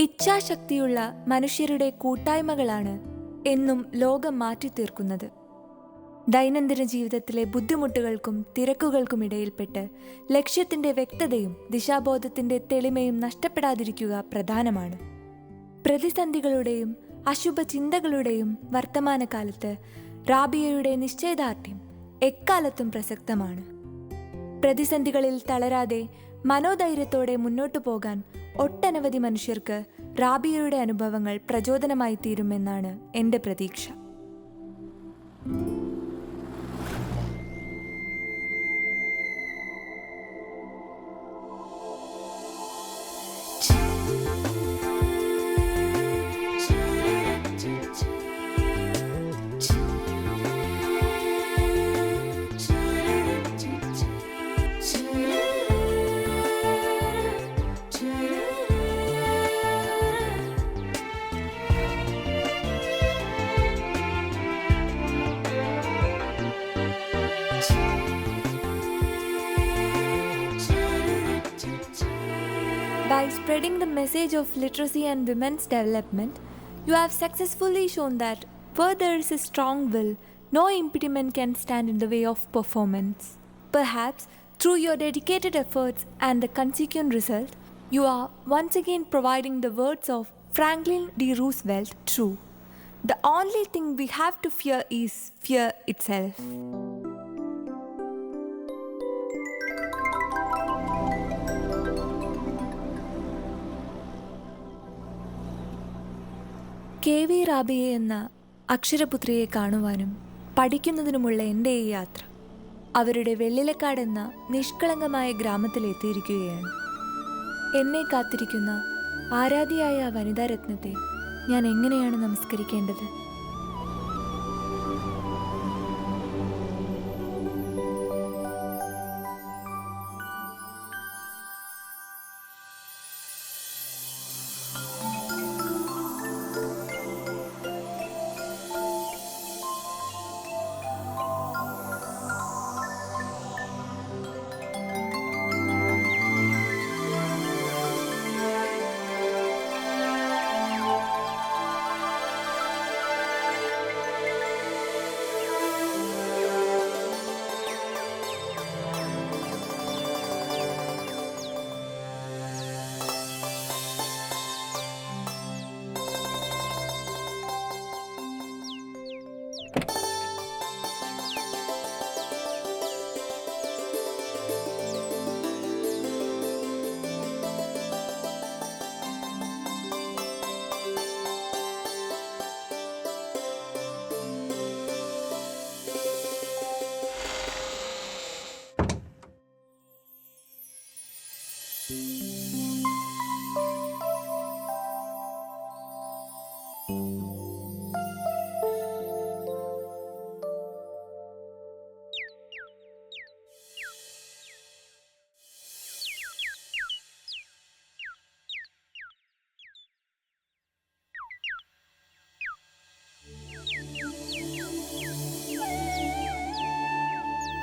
ഇച്ഛാശക്തിയുള്ള മനുഷ്യരുടെ കൂട്ടായ്മകളാണ് എന്നും ലോകം മാറ്റിത്തീർക്കുന്നത്. ദൈനംദിന ജീവിതത്തിലെ ബുദ്ധിമുട്ടുകൾക്കും തിരക്കുകൾക്കുമിടയിൽപ്പെട്ട് ലക്ഷ്യത്തിന്റെ വ്യക്തതയും ദിശാബോധത്തിന്റെ തെളിമയും നഷ്ടപ്പെടാതിരിക്കുക പ്രധാനമാണ്. പ്രതിസന്ധികളുടെയും അശുഭ ചിന്തകളുടെയും വർത്തമാനകാലത്ത് റാബിയയുടെ നിശ്ചയദാർഢ്യം എക്കാലത്തും പ്രസക്തമാണ്. പ്രതിസന്ധികളിൽ തളരാതെ മനോധൈര്യത്തോടെ മുന്നോട്ടു പോകാൻ ഒട്ടനവധി മനുഷ്യർക്ക് റാബിയയുടെ അനുഭവങ്ങൾ പ്രചോദനമായി തീരുമെന്നാണ് എൻ്റെ പ്രതീക്ഷ. By spreading the message of literacy and women's development, you have successfully shown that where there is a strong will, no impediment can stand in the way of performance. Perhaps through your dedicated efforts and the consequent result, you are once again providing the words of Franklin D. Roosevelt true. The only thing we have to fear is fear itself. KV Rabiya എന്ന അക്ഷരപുത്രിയെ കാണുവാനും പഠിക്കുന്നതിനുമുള്ള എൻ്റെ ഈ യാത്ര അവരുടെ വെള്ളിലക്കാട് എന്ന നിഷ്കളങ്കമായ ഗ്രാമത്തിലെത്തിയിരിക്കുകയാണ്. എന്നെ കാത്തിരിക്കുന്ന ആരാധ്യയായ വനിതാരത്നത്തെ ഞാൻ എങ്ങനെയാണ് നമസ്കരിക്കേണ്ടത്?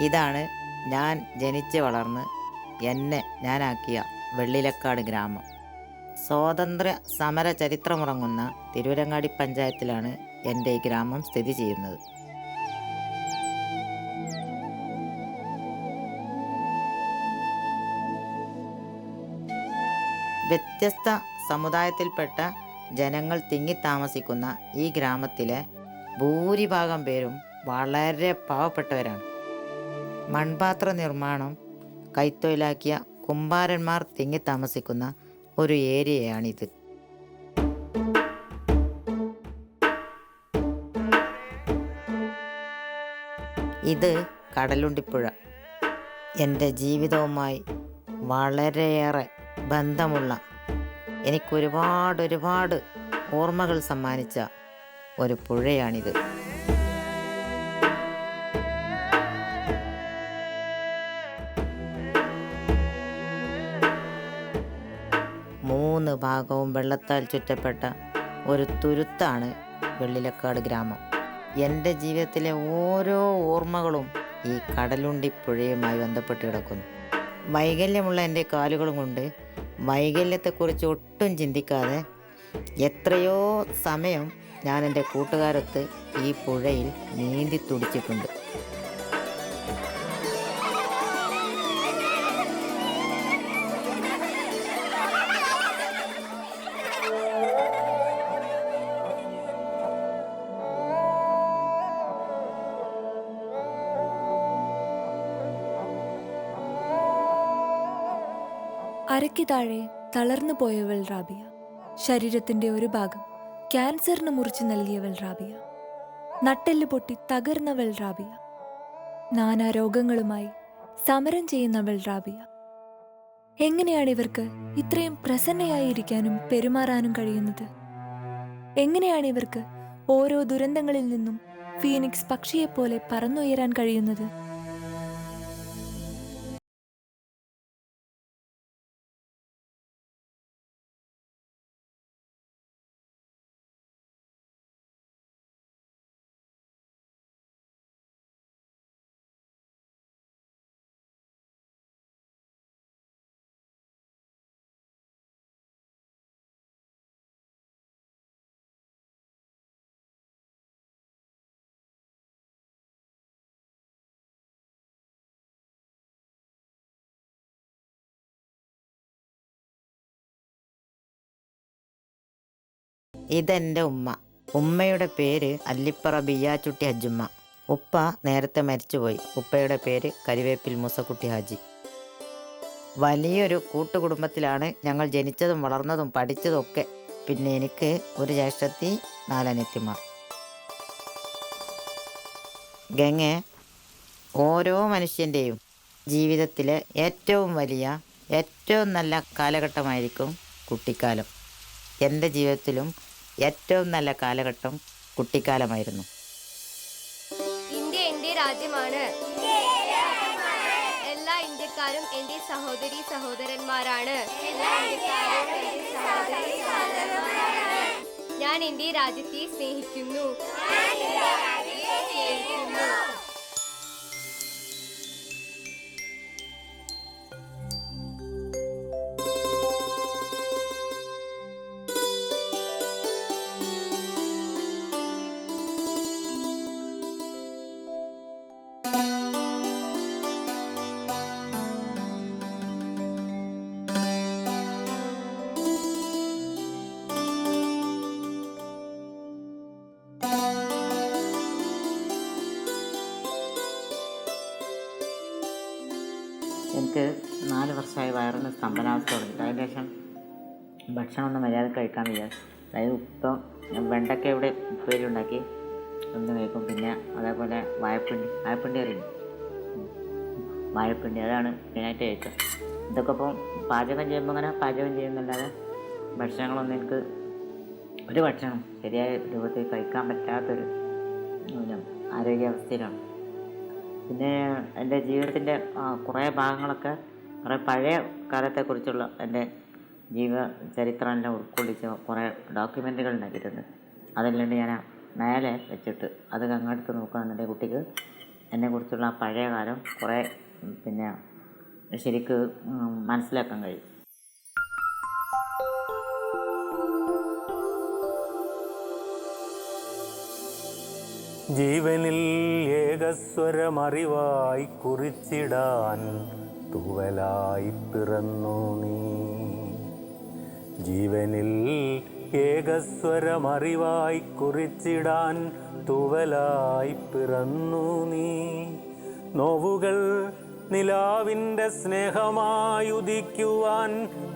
ഇതാണ് ഞാൻ ജനിച്ച് വളർന്ന് എന്നെ ഞാനാക്കിയ വെള്ളിലക്കാട് ഗ്രാമം. സ്വാതന്ത്ര്യ സമര ചരിത്രമുറങ്ങുന്ന തിരൂരങ്ങാടി പഞ്ചായത്തിലാണ് എൻ്റെ ഈ ഗ്രാമം സ്ഥിതി ചെയ്യുന്നത്. വ്യത്യസ്ത സമുദായത്തിൽപ്പെട്ട ജനങ്ങൾ തിങ്ങിത്താമസിക്കുന്ന ഈ ഗ്രാമത്തിലെ ഭൂരിഭാഗം പേരും വളരെ പാവപ്പെട്ടവരാണ്. മൺപാത്ര നിർമ്മാണം കൈത്തൊഴിലാക്കിയ കുമ്പാരന്മാർ തിങ്ങിത്താമസിക്കുന്ന ഒരു ഏരിയയാണിത്. ഇത് കടലുണ്ടിപ്പുഴ. എൻ്റെ ജീവിതവുമായി വളരെയേറെ ബന്ധമുള്ള, എനിക്കൊരുപാട് ഓർമ്മകൾ സമ്മാനിച്ച ഒരു പുഴയാണിത്. മൂന്ന് ഭാഗവും വെള്ളത്താൽ ചുറ്റപ്പെട്ട ഒരു തുരുത്താണ് വെള്ളിലക്കാട് ഗ്രാമം. എൻ്റെ ജീവിതത്തിലെ ഓരോ ഓർമ്മകളും ഈ കടലുണ്ടി പുഴയുമായി ബന്ധപ്പെട്ട് കിടക്കുന്നു. വൈകല്യമുള്ള എൻ്റെ കാലുകളും കൊണ്ട് വൈകല്യത്തെക്കുറിച്ച് ഒട്ടും ചിന്തിക്കാതെ എത്രയോ സമയം ഞാൻ എൻ്റെ കൂട്ടുകാരൊത്ത് ഈ പുഴയിൽ നീന്തി തുടിച്ചിട്ടുണ്ട്. അരയ്ക്ക് താഴെ തളർന്നു പോയവൾ റാബിയ. ശരീരത്തിന്റെ ഒരു ഭാഗം ക്യാൻസറിന് മുറിച്ചു നൽകിയവൾ റാബിയ. നട്ടെല്ല് പൊട്ടി തകർന്നവൾ റാബിയ. നാനാ രോഗങ്ങളുമായി സമരം ചെയ്യുന്നവൾ റാബിയ. എങ്ങനെയാണ് ഇവർക്ക് ഇത്രയും പ്രസന്നയായിരിക്കാനും പെരുമാറാനും കഴിയുന്നത്? എങ്ങനെയാണ് ഇവർക്ക് ഓരോ ദുരന്തങ്ങളിൽ നിന്നും ഫീനിക്സ് പക്ഷിയെപ്പോലെ പറന്നുയരാൻ കഴിയുന്നത്? ഇതെൻ്റെ ഉമ്മ. ഉമ്മയുടെ പേര് അല്ലിപ്പറ ബിയ്യാച്ചുട്ടി ഹജ്ജുമ്മ. ഉപ്പ നേരത്തെ മരിച്ചുപോയി. ഉപ്പയുടെ പേര് കരിവേപ്പിൽ മൂസക്കുട്ടി ഹാജി. വലിയൊരു കൂട്ടുകുടുംബത്തിലാണ് ഞങ്ങൾ ജനിച്ചതും വളർന്നതും പഠിച്ചതും ഒക്കെ. പിന്നെ എനിക്ക് ഒരു ജ്യേഷ്ഠത്തി, 4 അനിയത്തിമാർ. ഗംഗെ, ഓരോ മനുഷ്യൻ്റെയും ജീവിതത്തിലെ ഏറ്റവും വലിയ, ഏറ്റവും നല്ല കാലഘട്ടമായിരിക്കും കുട്ടിക്കാലം. എൻ്റെ ജീവിതത്തിലും ഏറ്റവും നല്ല കാലഘട്ടം കുട്ടിക്കാലമായിരുന്നു. ഇന്ത്യ എൻ്റെ രാജ്യമാണ്. എല്ലാ ഇന്ത്യക്കാരും എൻ്റെ സഹോദരി സഹോദരന്മാരാണ്. ഞാൻ എൻ്റെ രാജ്യത്തെ സ്നേഹിക്കുന്നു. എനിക്ക് 4 വർഷമായി വയറിന് സ്തംഭനാവസ്ഥ തുടങ്ങിയിട്ട്. അതിന് ശേഷം ഭക്ഷണമൊന്നും മര്യാദ കഴിക്കാൻ വയ്യ. അതായത് ഇപ്പം വെണ്ടയ്ക്ക ഇവിടെ ഉപ്പേരി ഉണ്ടാക്കി ഒന്ന് കഴിക്കും. പിന്നെ അതേപോലെ വാഴപ്പിണ്ടി അറിയും, വാഴപ്പിണ്ടി അതാണ് മെയിനായിട്ട് കഴിക്കുക. ഇതൊക്കെ ഇപ്പം പാചകം ചെയ്യുമ്പോൾ അങ്ങനെ പാചകം ചെയ്യുന്നല്ലാതെ ഭക്ഷണങ്ങളൊന്നും എനിക്ക് ഒരു ഭക്ഷണം ശരിയായ രൂപത്തിൽ കഴിക്കാൻ പറ്റാത്തൊരു ആരോഗ്യാവസ്ഥയിലാണ്. പിന്നെ എൻ്റെ ജീവിതത്തിൻ്റെ കുറേ ഭാഗങ്ങളൊക്കെ കുറേ പഴയ കാലത്തെക്കുറിച്ചുള്ള എൻ്റെ ചരിത്രമെല്ലാം ഉൾക്കൊള്ളിച്ച് കുറേ ഡോക്യുമെൻ്ററികൾ ഉണ്ടാക്കിയിട്ടുണ്ട്. അതെല്ലാം ഞാൻ മേലെ വെച്ചിട്ട് അത് അങ്ങെടുത്ത് നോക്കുകയാണെന്നുണ്ടെങ്കിൽ കുട്ടിക്ക് എന്നെക്കുറിച്ചുള്ള ആ പഴയ കാലം കുറേ പിന്നെ ശരിക്ക് മനസ്സിലാക്കാൻ കഴിയും. ജീവനിൽ ഏകസ്വരമറിവായി കുറിച്ചിടാൻ തൂവലായി പിറന്നു നീ. ജീവനിൽ ഏകസ്വരമറിവായി കുറിച്ചിടാൻ തൂവലായി പിറന്നു നീ. നോവുകൾ നിലാവിൻ്റെ സ്നേഹമായുദിക്കുവാൻ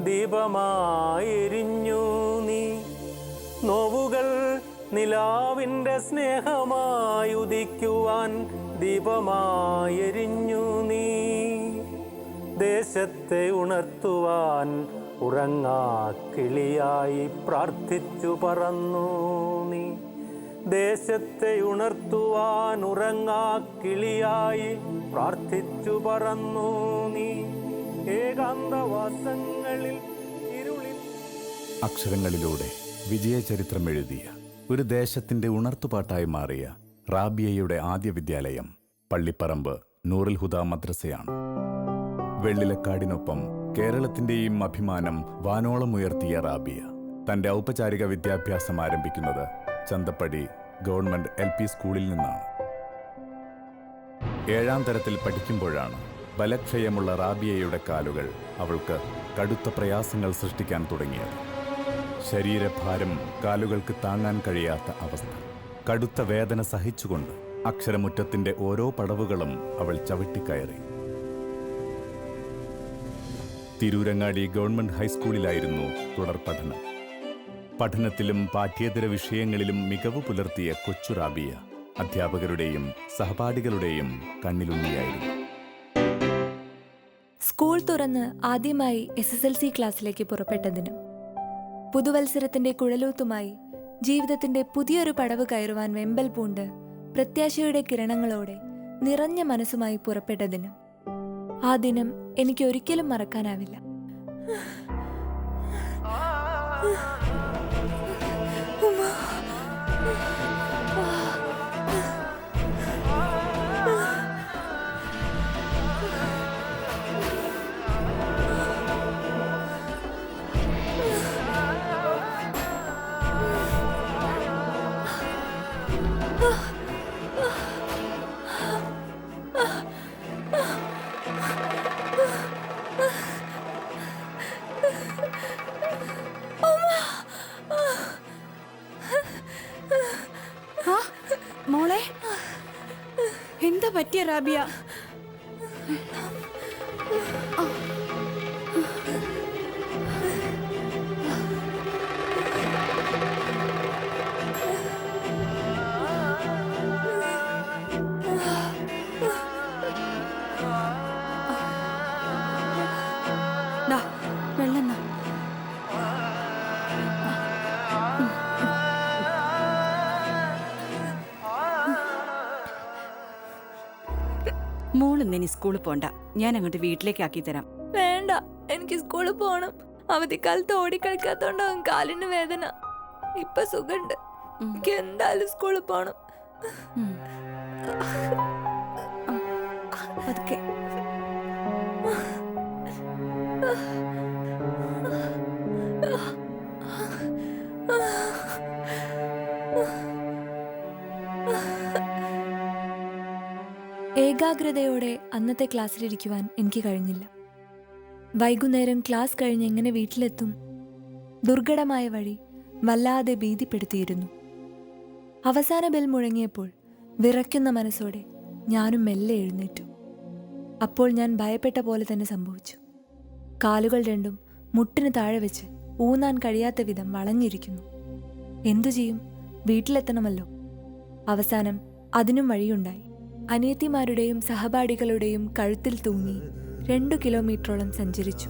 ദീപമായെരിഞ്ഞു നീ. നോവുകൾ നിലാവിൻ്റെ സ്നേഹമായുദിക്കുവാൻ ദീപമായെരിഞ്ഞു നീ. ദേശത്തെ ഉണർത്തുവാൻ ഉറങ്ങാക്കിളിയായി പ്രാർത്ഥിച്ചു പറന്നു നീ. ദേശത്തെ ഉണർത്തുവാൻ ഉറങ്ങാക്കിളിയായി പ്രാർത്ഥിച്ചു പറന്നു നീ. ഏകാന്തവാസങ്ങളിൽ ഇരുളിൽ അക്ഷരങ്ങളിലൂടെ വിജയചരിത്രം എഴുതിയ ഒരു ദേശത്തിന്റെ ഉണർത്തുപാട്ടായി മാറിയ റാബിയയുടെ ആദ്യ വിദ്യാലയം പള്ളിപ്പറമ്പ് നൂറുൽ ഹുദ മദ്രസയാണ്. വെള്ളിലക്കാടിനൊപ്പം കേരളത്തിന്റെയും അഭിമാനം വാനോളം ഉയർത്തിയ റാബിയ തന്റെ ഔപചാരിക വിദ്യാഭ്യാസം ആരംഭിക്കുന്നത് ചന്തപ്പടി ഗവൺമെന്റ് LP സ്കൂളിൽ നിന്നാണ്. 7ാം തരത്തിൽ പഠിക്കുമ്പോഴാണ് ബലക്ഷയമുള്ള റാബിയയുടെ കാലുകൾ അവൾക്ക് കടുത്ത പ്രയാസങ്ങൾ സൃഷ്ടിക്കാൻ തുടങ്ങിയത്. ശരീരഭാരം കാലുകൾക്ക് താങ്ങാൻ കഴിയാത്ത അവസ്ഥ. കടുത്ത വേദന സഹിച്ചുകൊണ്ട് അക്ഷരമുറ്റത്തിന്റെ ഓരോ പടവുകളും അവൾ ചവിട്ടിക്കയറി. തിരൂരങ്ങാടി ഗവൺമെന്റ് ഹൈസ്കൂളിലായിരുന്നു തുടർ പഠനം. പഠനത്തിലും പാഠ്യേതര വിഷയങ്ങളിലും മികവ് പുലർത്തിയ കൊച്ചു റാബിയ അധ്യാപകരുടെയും സഹപാഠികളുടെയും കണ്ണിലുണ്ണിയായിരുന്നു. സ്കൂൾ തുറന്ന് ആദ്യമായി SSLC ക്ലാസ്സിലേക്ക് പുറപ്പെട്ടതിനും പുതുവത്സരത്തിന്റെ കുഴലൂത്തുമായി ജീവിതത്തിന്റെ പുതിയൊരു പടവ് കയറുവാൻ വെമ്പൽ പൂണ്ട് പ്രത്യാശയുടെ കിരണങ്ങളോടെ നിറഞ്ഞ മനസ്സുമായി പുറപ്പെട്ടതിനും ആ ദിനം എനിക്ക് ഒരിക്കലും മറക്കാനാവില്ല. മോളെ, എന്താ പറ്റിയ റാബിയ? വെള്ളം മോളിന്ന് സ്കൂളിൽ പോണ്ട, ഞാൻ അങ്ങോട്ട് വീട്ടിലേക്ക് ആക്കി തരാം. വേണ്ട, എനിക്ക് സ്കൂളിൽ പോണം. അവധിക്കാലത്ത് ഓടിക്കളിക്കാത്തോണ്ടാവും കാലിന് വേദന. ഇപ്പൊ സുഖണ്ട്. എനിക്ക് എന്തായാലും സ്കൂളിൽ പോണം. പതുക്കെ. ഏകാഗ്രതയോടെ അന്നത്തെ ക്ലാസ്സിലിരിക്കുവാൻ എനിക്ക് കഴിഞ്ഞില്ല. വൈകുന്നേരം ക്ലാസ് കഴിഞ്ഞ് എങ്ങനെ വീട്ടിലെത്തും? ദുർഘടമായ വഴി വല്ലാതെ ഭീതിപ്പെടുത്തിയിരുന്നു. അവസാന ബെൽ മുഴങ്ങിയപ്പോൾ വിറയ്ക്കുന്ന മനസ്സോടെ ഞാനും മെല്ലെ എഴുന്നേറ്റു. അപ്പോൾ ഞാൻ ഭയപ്പെട്ട പോലെ തന്നെ സംഭവിച്ചു. കാലുകൾ രണ്ടും മുട്ടിന് താഴെ വെച്ച് ഊന്നാൻ കഴിയാത്ത വിധം വളഞ്ഞിരിക്കുന്നു. എന്തു ചെയ്യും? വീട്ടിലെത്തണമല്ലോ. അവസാനം അതിനും വഴിയുണ്ടായി. അനിയത്തിമാരുടെയും സഹപാഠികളുടെയും കഴുത്തിൽ തൂങ്ങി 2 കിലോമീറ്ററോളം സഞ്ചരിച്ചു.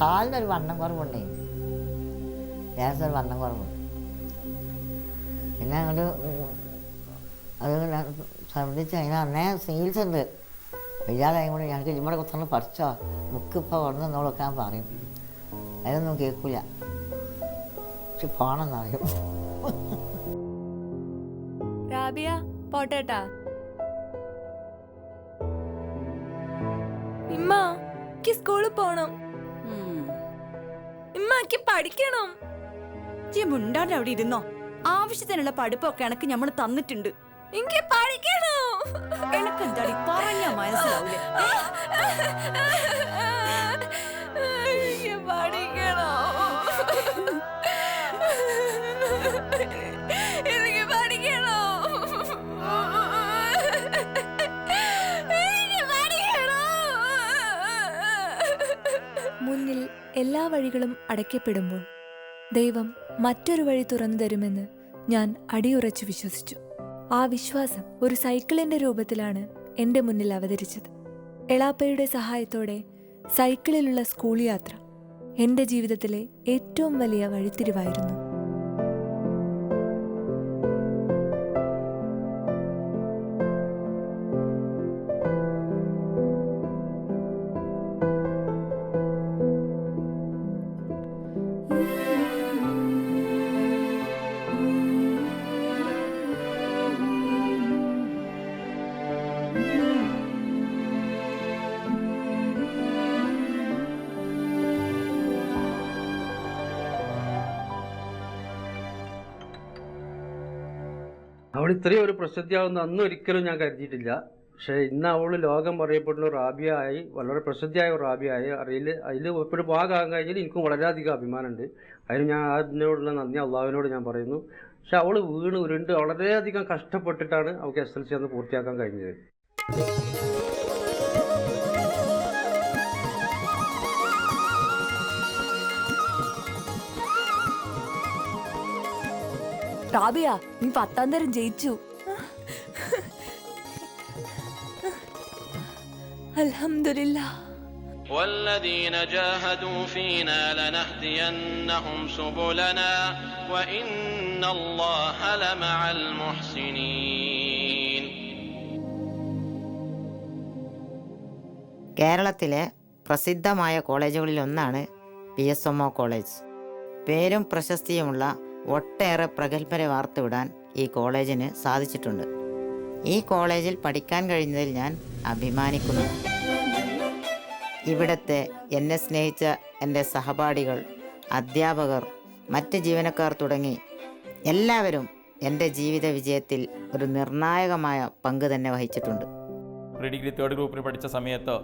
കാലിനൊരു വണ്ണം കുറവുണ്ടേ, ലേശം ഒരു വണ്ണം കുറവ്. പിന്നെ അങ്ങോട്ട് അത് ഛർദ്ദിച്ച് അതിന് അന്നേ സീൽസ് ഉണ്ട്. വയ്യാതായും കൂടി ഞങ്ങൾക്ക് ഇവിടെ കുത്തന്ന് പഠിച്ചോ, ബുക്കിപ്പോൾ ഉടനെ നോക്കാൻ പറയും. അതൊന്നും കേൾക്കില്ല, പക്ഷെ പോണമെന്ന് പറയും. റാബിയ പോട്ടേട്ടാ. ഇമ്മ, എനിക്ക് സ്കൂളിൽ പോണം. ഇമ്മ, എനിക്ക് പഠിക്കണം. മുണ്ടാണ്ട് അവിടെ ഇരുന്നോ. ആവശ്യത്തിനുള്ള പഠിപ്പൊക്കെ എനക്ക് ഞമ്മള് തന്നിട്ടുണ്ട്. എനിക്ക് പഠിക്കണം. എനക്കെന്താടി പറഞ്ഞാ മനസ്സിലാവൂലേ? എനിക്ക് പഠിക്കണം. എനിക്ക് പഠിക്കണം. എനിക്ക് മുന്നിൽ എല്ലാ വഴികളും അടയ്ക്കപ്പെടുമ്പോൾ ദൈവം മറ്റൊരു വഴി തുറന്നു തരുമെന്ന് ഞാൻ അടിയുറച്ചു വിശ്വസിച്ചു. ആ വിശ്വാസം ഒരു സൈക്കിളിന്റെ രൂപത്തിലാണ് എൻ്റെ മുന്നിൽ അവതരിച്ചത്. എളാപ്പയുടെ സഹായത്തോടെ സൈക്കിളിലുള്ള സ്കൂൾ യാത്ര എൻ്റെ ജീവിതത്തിലെ ഏറ്റവും വലിയ വഴിത്തിരിവായിരുന്നു. അവൾ ഇത്രയും ഒരു പ്രസിദ്ധിയാവുന്ന അന്ന് ഒരിക്കലും ഞാൻ കരുതിയിട്ടില്ല. പക്ഷേ ഇന്ന് അവൾ ലോകം അറിയപ്പെടുന്ന റാബിയ ആയി, വളരെ പ്രസിദ്ധിയായ ഒരു റാബിയ ആയി. അതിൽ ഒരു ഭാഗമാകാൻ കഴിഞ്ഞാൽ എനിക്കും വളരെയധികം അഭിമാനമുണ്ട്. അതിന് ഞാൻ അതിനോടുള്ള നന്ദി അള്ളാഹുവിനോട് ഞാൻ പറയുന്നു. പക്ഷെ അവൾ വീണ് ഉരുണ്ട് വളരെയധികം കഷ്ടപ്പെട്ടിട്ടാണ് അവൾക്ക് SLC അന്ന് പൂർത്തിയാക്കാൻ കഴിഞ്ഞത്. റാബിയ, നീ 10ാം തരം ജയിച്ചു. അൽഹംദുലില്ലാഹ്. والذين جاهدوا فينا لنهدينهم سبلنا وإن الله لمع المحسنين. കേരളത്തിലെ പ്രസിദ്ധമായ കോളേജുകളിലൊന്നാണ് PSMO കോളേജ്. പേരും പ്രശസ്തിയുമുള്ള ഒട്ടേറെ പ്രഗത്ഭരെ വാർത്തുവിടാൻ ഈ കോളേജിന് സാധിച്ചിട്ടുണ്ട്. ഈ കോളേജിൽ പഠിക്കാൻ കഴിഞ്ഞതിൽ ഞാൻ അഭിമാനിക്കുന്നു. ഇവിടുത്തെ എന്നെ സ്നേഹിച്ച എൻ്റെ സഹപാഠികൾ, അധ്യാപകർ, മറ്റ് ജീവനക്കാർ തുടങ്ങി എല്ലാവരും എൻ്റെ ജീവിത വിജയത്തിൽ ഒരു നിർണായകമായ പങ്ക് തന്നെ വഹിച്ചിട്ടുണ്ട്. പ്രീ ഡിഗ്രി 3rd ഗ്രൂപ്പിന് പഠിച്ച സമയത്ത്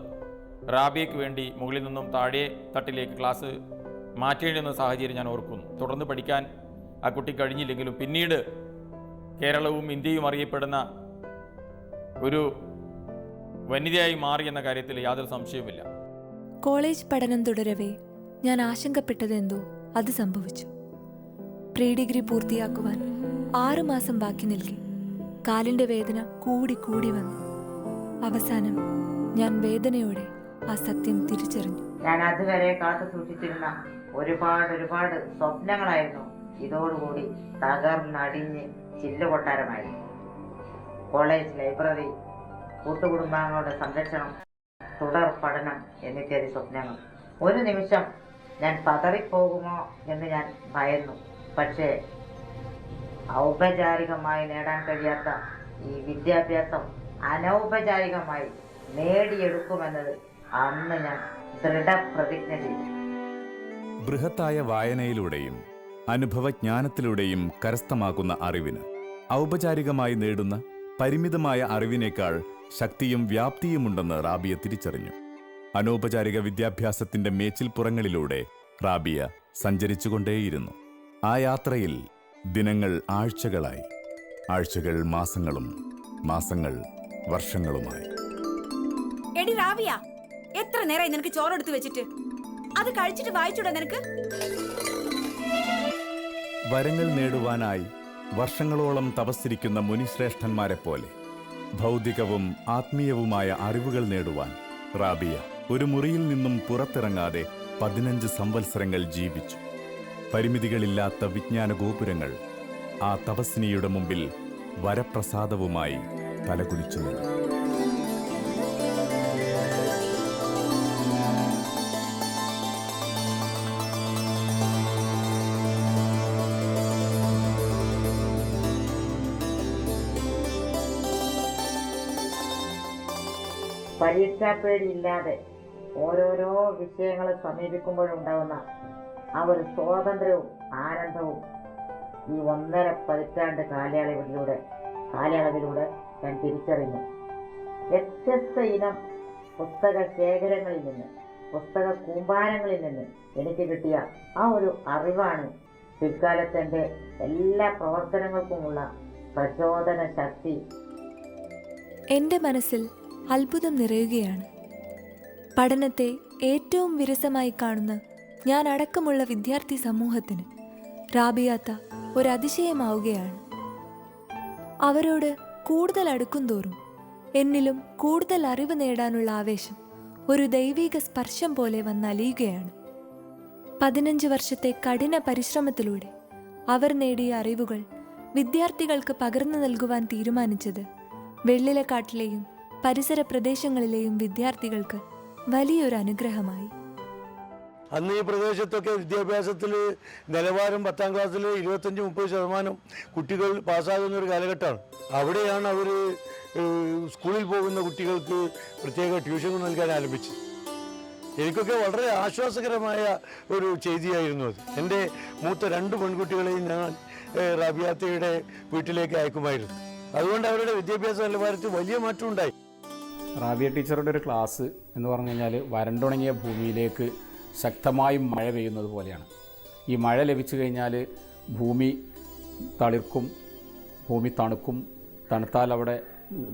റാബിയയ്ക്ക് വേണ്ടി മുകളിൽ നിന്നും താഴെ തട്ടിലേക്ക് ക്ലാസ് മാറ്റേണ്ടുന്ന സാഹചര്യം ഞാൻ ഓർക്കുന്നു. തുടർന്ന് പഠിക്കാൻ ആ കുട്ടി കഴിഞ്ഞില്ലെങ്കിലും പിന്നീട് കേരളവും ഇന്ത്യയും അറിയപ്പെടുന്ന ഒരു വനിതയായി മാറി എന്ന കാര്യത്തിൽ യാതൊരു സംശയവുമില്ല. കോളേജ് പഠനം തുടരവേ ഞാൻ ആശങ്കപ്പെട്ടതെന്തോ അത് സംഭവിച്ചു. പ്രീ ഡിഗ്രി പൂർത്തിയാക്കുവാൻ 6 മാസം ബാക്കി നിൽക്കെ കാലിൻ്റെ വേദന കൂടി കൂടി വന്നു. അവസാനം ഞാൻ വേദനയോടെ ആ സത്യം തിരിച്ചറിഞ്ഞു. ഞാൻ അതുവരെ കാത്തു സൂക്ഷിച്ചിരുന്ന ഒരുപാട് സ്വപ്നങ്ങളായിരുന്നു ഇതോടുകൂടി തകർന്നടിഞ്ഞ് ചില്ലുകൊട്ടാരമായിരുന്നു. കോളേജ് ലൈബ്രറി, കൂട്ടുകുടുംബാംഗങ്ങളുടെ സംരക്ഷണം, തുടർ പഠനം എന്നിത്യാദി സ്വപ്നങ്ങൾ. ഒരു നിമിഷം ഞാൻ പതറിപ്പോകുമോ എന്ന് ഞാൻ ഭയന്നു. പക്ഷേ ഔപചാരികമായി നേടാൻ കഴിയാത്ത ഈ വിദ്യാഭ്യാസം അനൗപചാരികമായി നേടിയെടുക്കുമെന്നത് അന്ന് ഞാൻ ദൃഢപ്രതിജ്ഞ ചെയ്തു. ബൃഹത്തായ വായനയിലൂടെയും അനുഭവജ്ഞാനത്തിലൂടെയും കരസ്ഥമാക്കുന്ന അറിവിന് ഔപചാരികമായി നേടുന്ന പരിമിതമായ അറിവിനേക്കാൾ ശക്തിയും വ്യാപ്തിയുമുണ്ടെന്ന് റാബിയ തിരിച്ചറിഞ്ഞു. അനൗപചാരിക വിദ്യാഭ്യാസത്തിന്റെ മേച്ചിൽപ്പുറങ്ങളിലൂടെ റാബിയ സഞ്ചരിച്ചുകൊണ്ടേയിരുന്നു. ആ യാത്രയിൽ ദിനങ്ങൾ ആഴ്ചകളായി, ആഴ്ചകൾ മാസങ്ങളും, മാസങ്ങൾ വർഷങ്ങളുമായി. എടി റാബിയ, എത്ര നേരമായി നിനക്ക് ചോറെടുത്ത് വെച്ചിട്ട്? അത് കഴിച്ചിട്ട് വായിച്ചൂടാ നിനക്ക്? വരങ്ങൾ നേടുവാനായി വർഷങ്ങളോളം തപസ്സിരിക്കുന്ന മുനിശ്രേഷ്ഠന്മാരെ പോലെ ഭൗതികവും ആത്മീയവുമായ അറിവുകൾ നേടുവാൻ റാബിയ ഒരു മുറിയിൽ നിന്നും പുറത്തിറങ്ങാതെ 15 സംവത്സരങ്ങൾ ജീവിച്ചു. പരിമിതികളില്ലാത്ത വിജ്ഞാന ഗോപുരങ്ങൾ ആ തപസ്വിനിയുടെ മുമ്പിൽ വരപ്രസാദവുമായി തലകുനിച്ചു നിന്നു. പരീക്ഷാപ്പേടിയില്ലാതെ ഓരോരോ വിഷയങ്ങളെ സമീപിക്കുമ്പോഴുണ്ടാകുന്ന ആ ഒരു സ്വാതന്ത്ര്യവും ആനന്ദവും ഈ 1.5 പതിറ്റാണ്ട് കാലയളവിലൂടെ ഞാൻ തിരിച്ചറിഞ്ഞു. വ്യത്യസ്ത ഇനം പുസ്തക ശേഖരങ്ങളിൽ നിന്ന്, പുസ്തക കൂമ്പാരങ്ങളിൽ നിന്ന് എനിക്ക് കിട്ടിയ ആ ഒരു അറിവാണ് പിൽക്കാലത്ത് എൻ്റെ എല്ലാ പ്രവർത്തനങ്ങൾക്കുമുള്ള പ്രചോദന ശക്തി. എൻ്റെ മനസ്സിൽ അത്ഭുതം നിറയുകയാണ്. പഠനത്തെ ഏറ്റവും വിരസമായി കാണുന്ന ഞാൻ അടക്കമുള്ള വിദ്യാർത്ഥി സമൂഹത്തിന് റാബിയാത്ത ഒരതിശയമാവുകയാണ്. അവരോട് കൂടുതൽ അടുക്കും തോറും എന്നിലും കൂടുതൽ അറിവ് നേടാനുള്ള ആവേശം ഒരു ദൈവിക സ്പർശം പോലെ വന്നലിയുകയാണ്. 15 വർഷത്തെ കഠിന പരിശ്രമത്തിലൂടെ അവർ നേടിയ അറിവുകൾ വിദ്യാർത്ഥികൾക്ക് പകർന്നു നൽകുവാൻ തീരുമാനിച്ചത് വെള്ളിലക്കാട്ടിലെയും പരിസര പ്രദേശങ്ങളിലെയും വിദ്യാർത്ഥികൾക്ക് വലിയൊരു അനുഗ്രഹമായി. അന്ന് ഈ പ്രദേശത്തൊക്കെ വിദ്യാഭ്യാസത്തിൽ നിലവാരം 10ാം ക്ലാസ്സിൽ 25-30% കുട്ടികൾ പാസ്സാകുന്ന ഒരു കാലഘട്ടമാണ്. അവിടെയാണ് അവർ സ്കൂളിൽ പോകുന്ന കുട്ടികൾക്ക് പ്രത്യേക ട്യൂഷൻ നൽകാൻ ആരംഭിച്ചത്. എനിക്കൊക്കെ വളരെ ആശ്വാസകരമായ ഒരു ചെയ്തിയായിരുന്നു അത്. എൻ്റെ മൂത്ത 2 പെൺകുട്ടികളെയും ഞാൻ റാബിയാത്തയുടെ വീട്ടിലേക്ക് അയക്കുമായിരുന്നു. അതുകൊണ്ട് അവരുടെ വിദ്യാഭ്യാസ നിലവാരത്തിൽ വലിയ മാറ്റം ഉണ്ടായി. റാബിയ ടീച്ചറുടെ ഒരു ക്ലാസ് എന്ന് പറഞ്ഞു കഴിഞ്ഞാൽ വരണ്ടുണങ്ങിയ ഭൂമിയിലേക്ക് ശക്തമായും മഴ പെയ്യുന്നത് പോലെയാണ്. ഈ മഴ ലഭിച്ചു കഴിഞ്ഞാൽ ഭൂമി തളിർക്കും, ഭൂമി തണുക്കും. തണുത്താൽ അവിടെ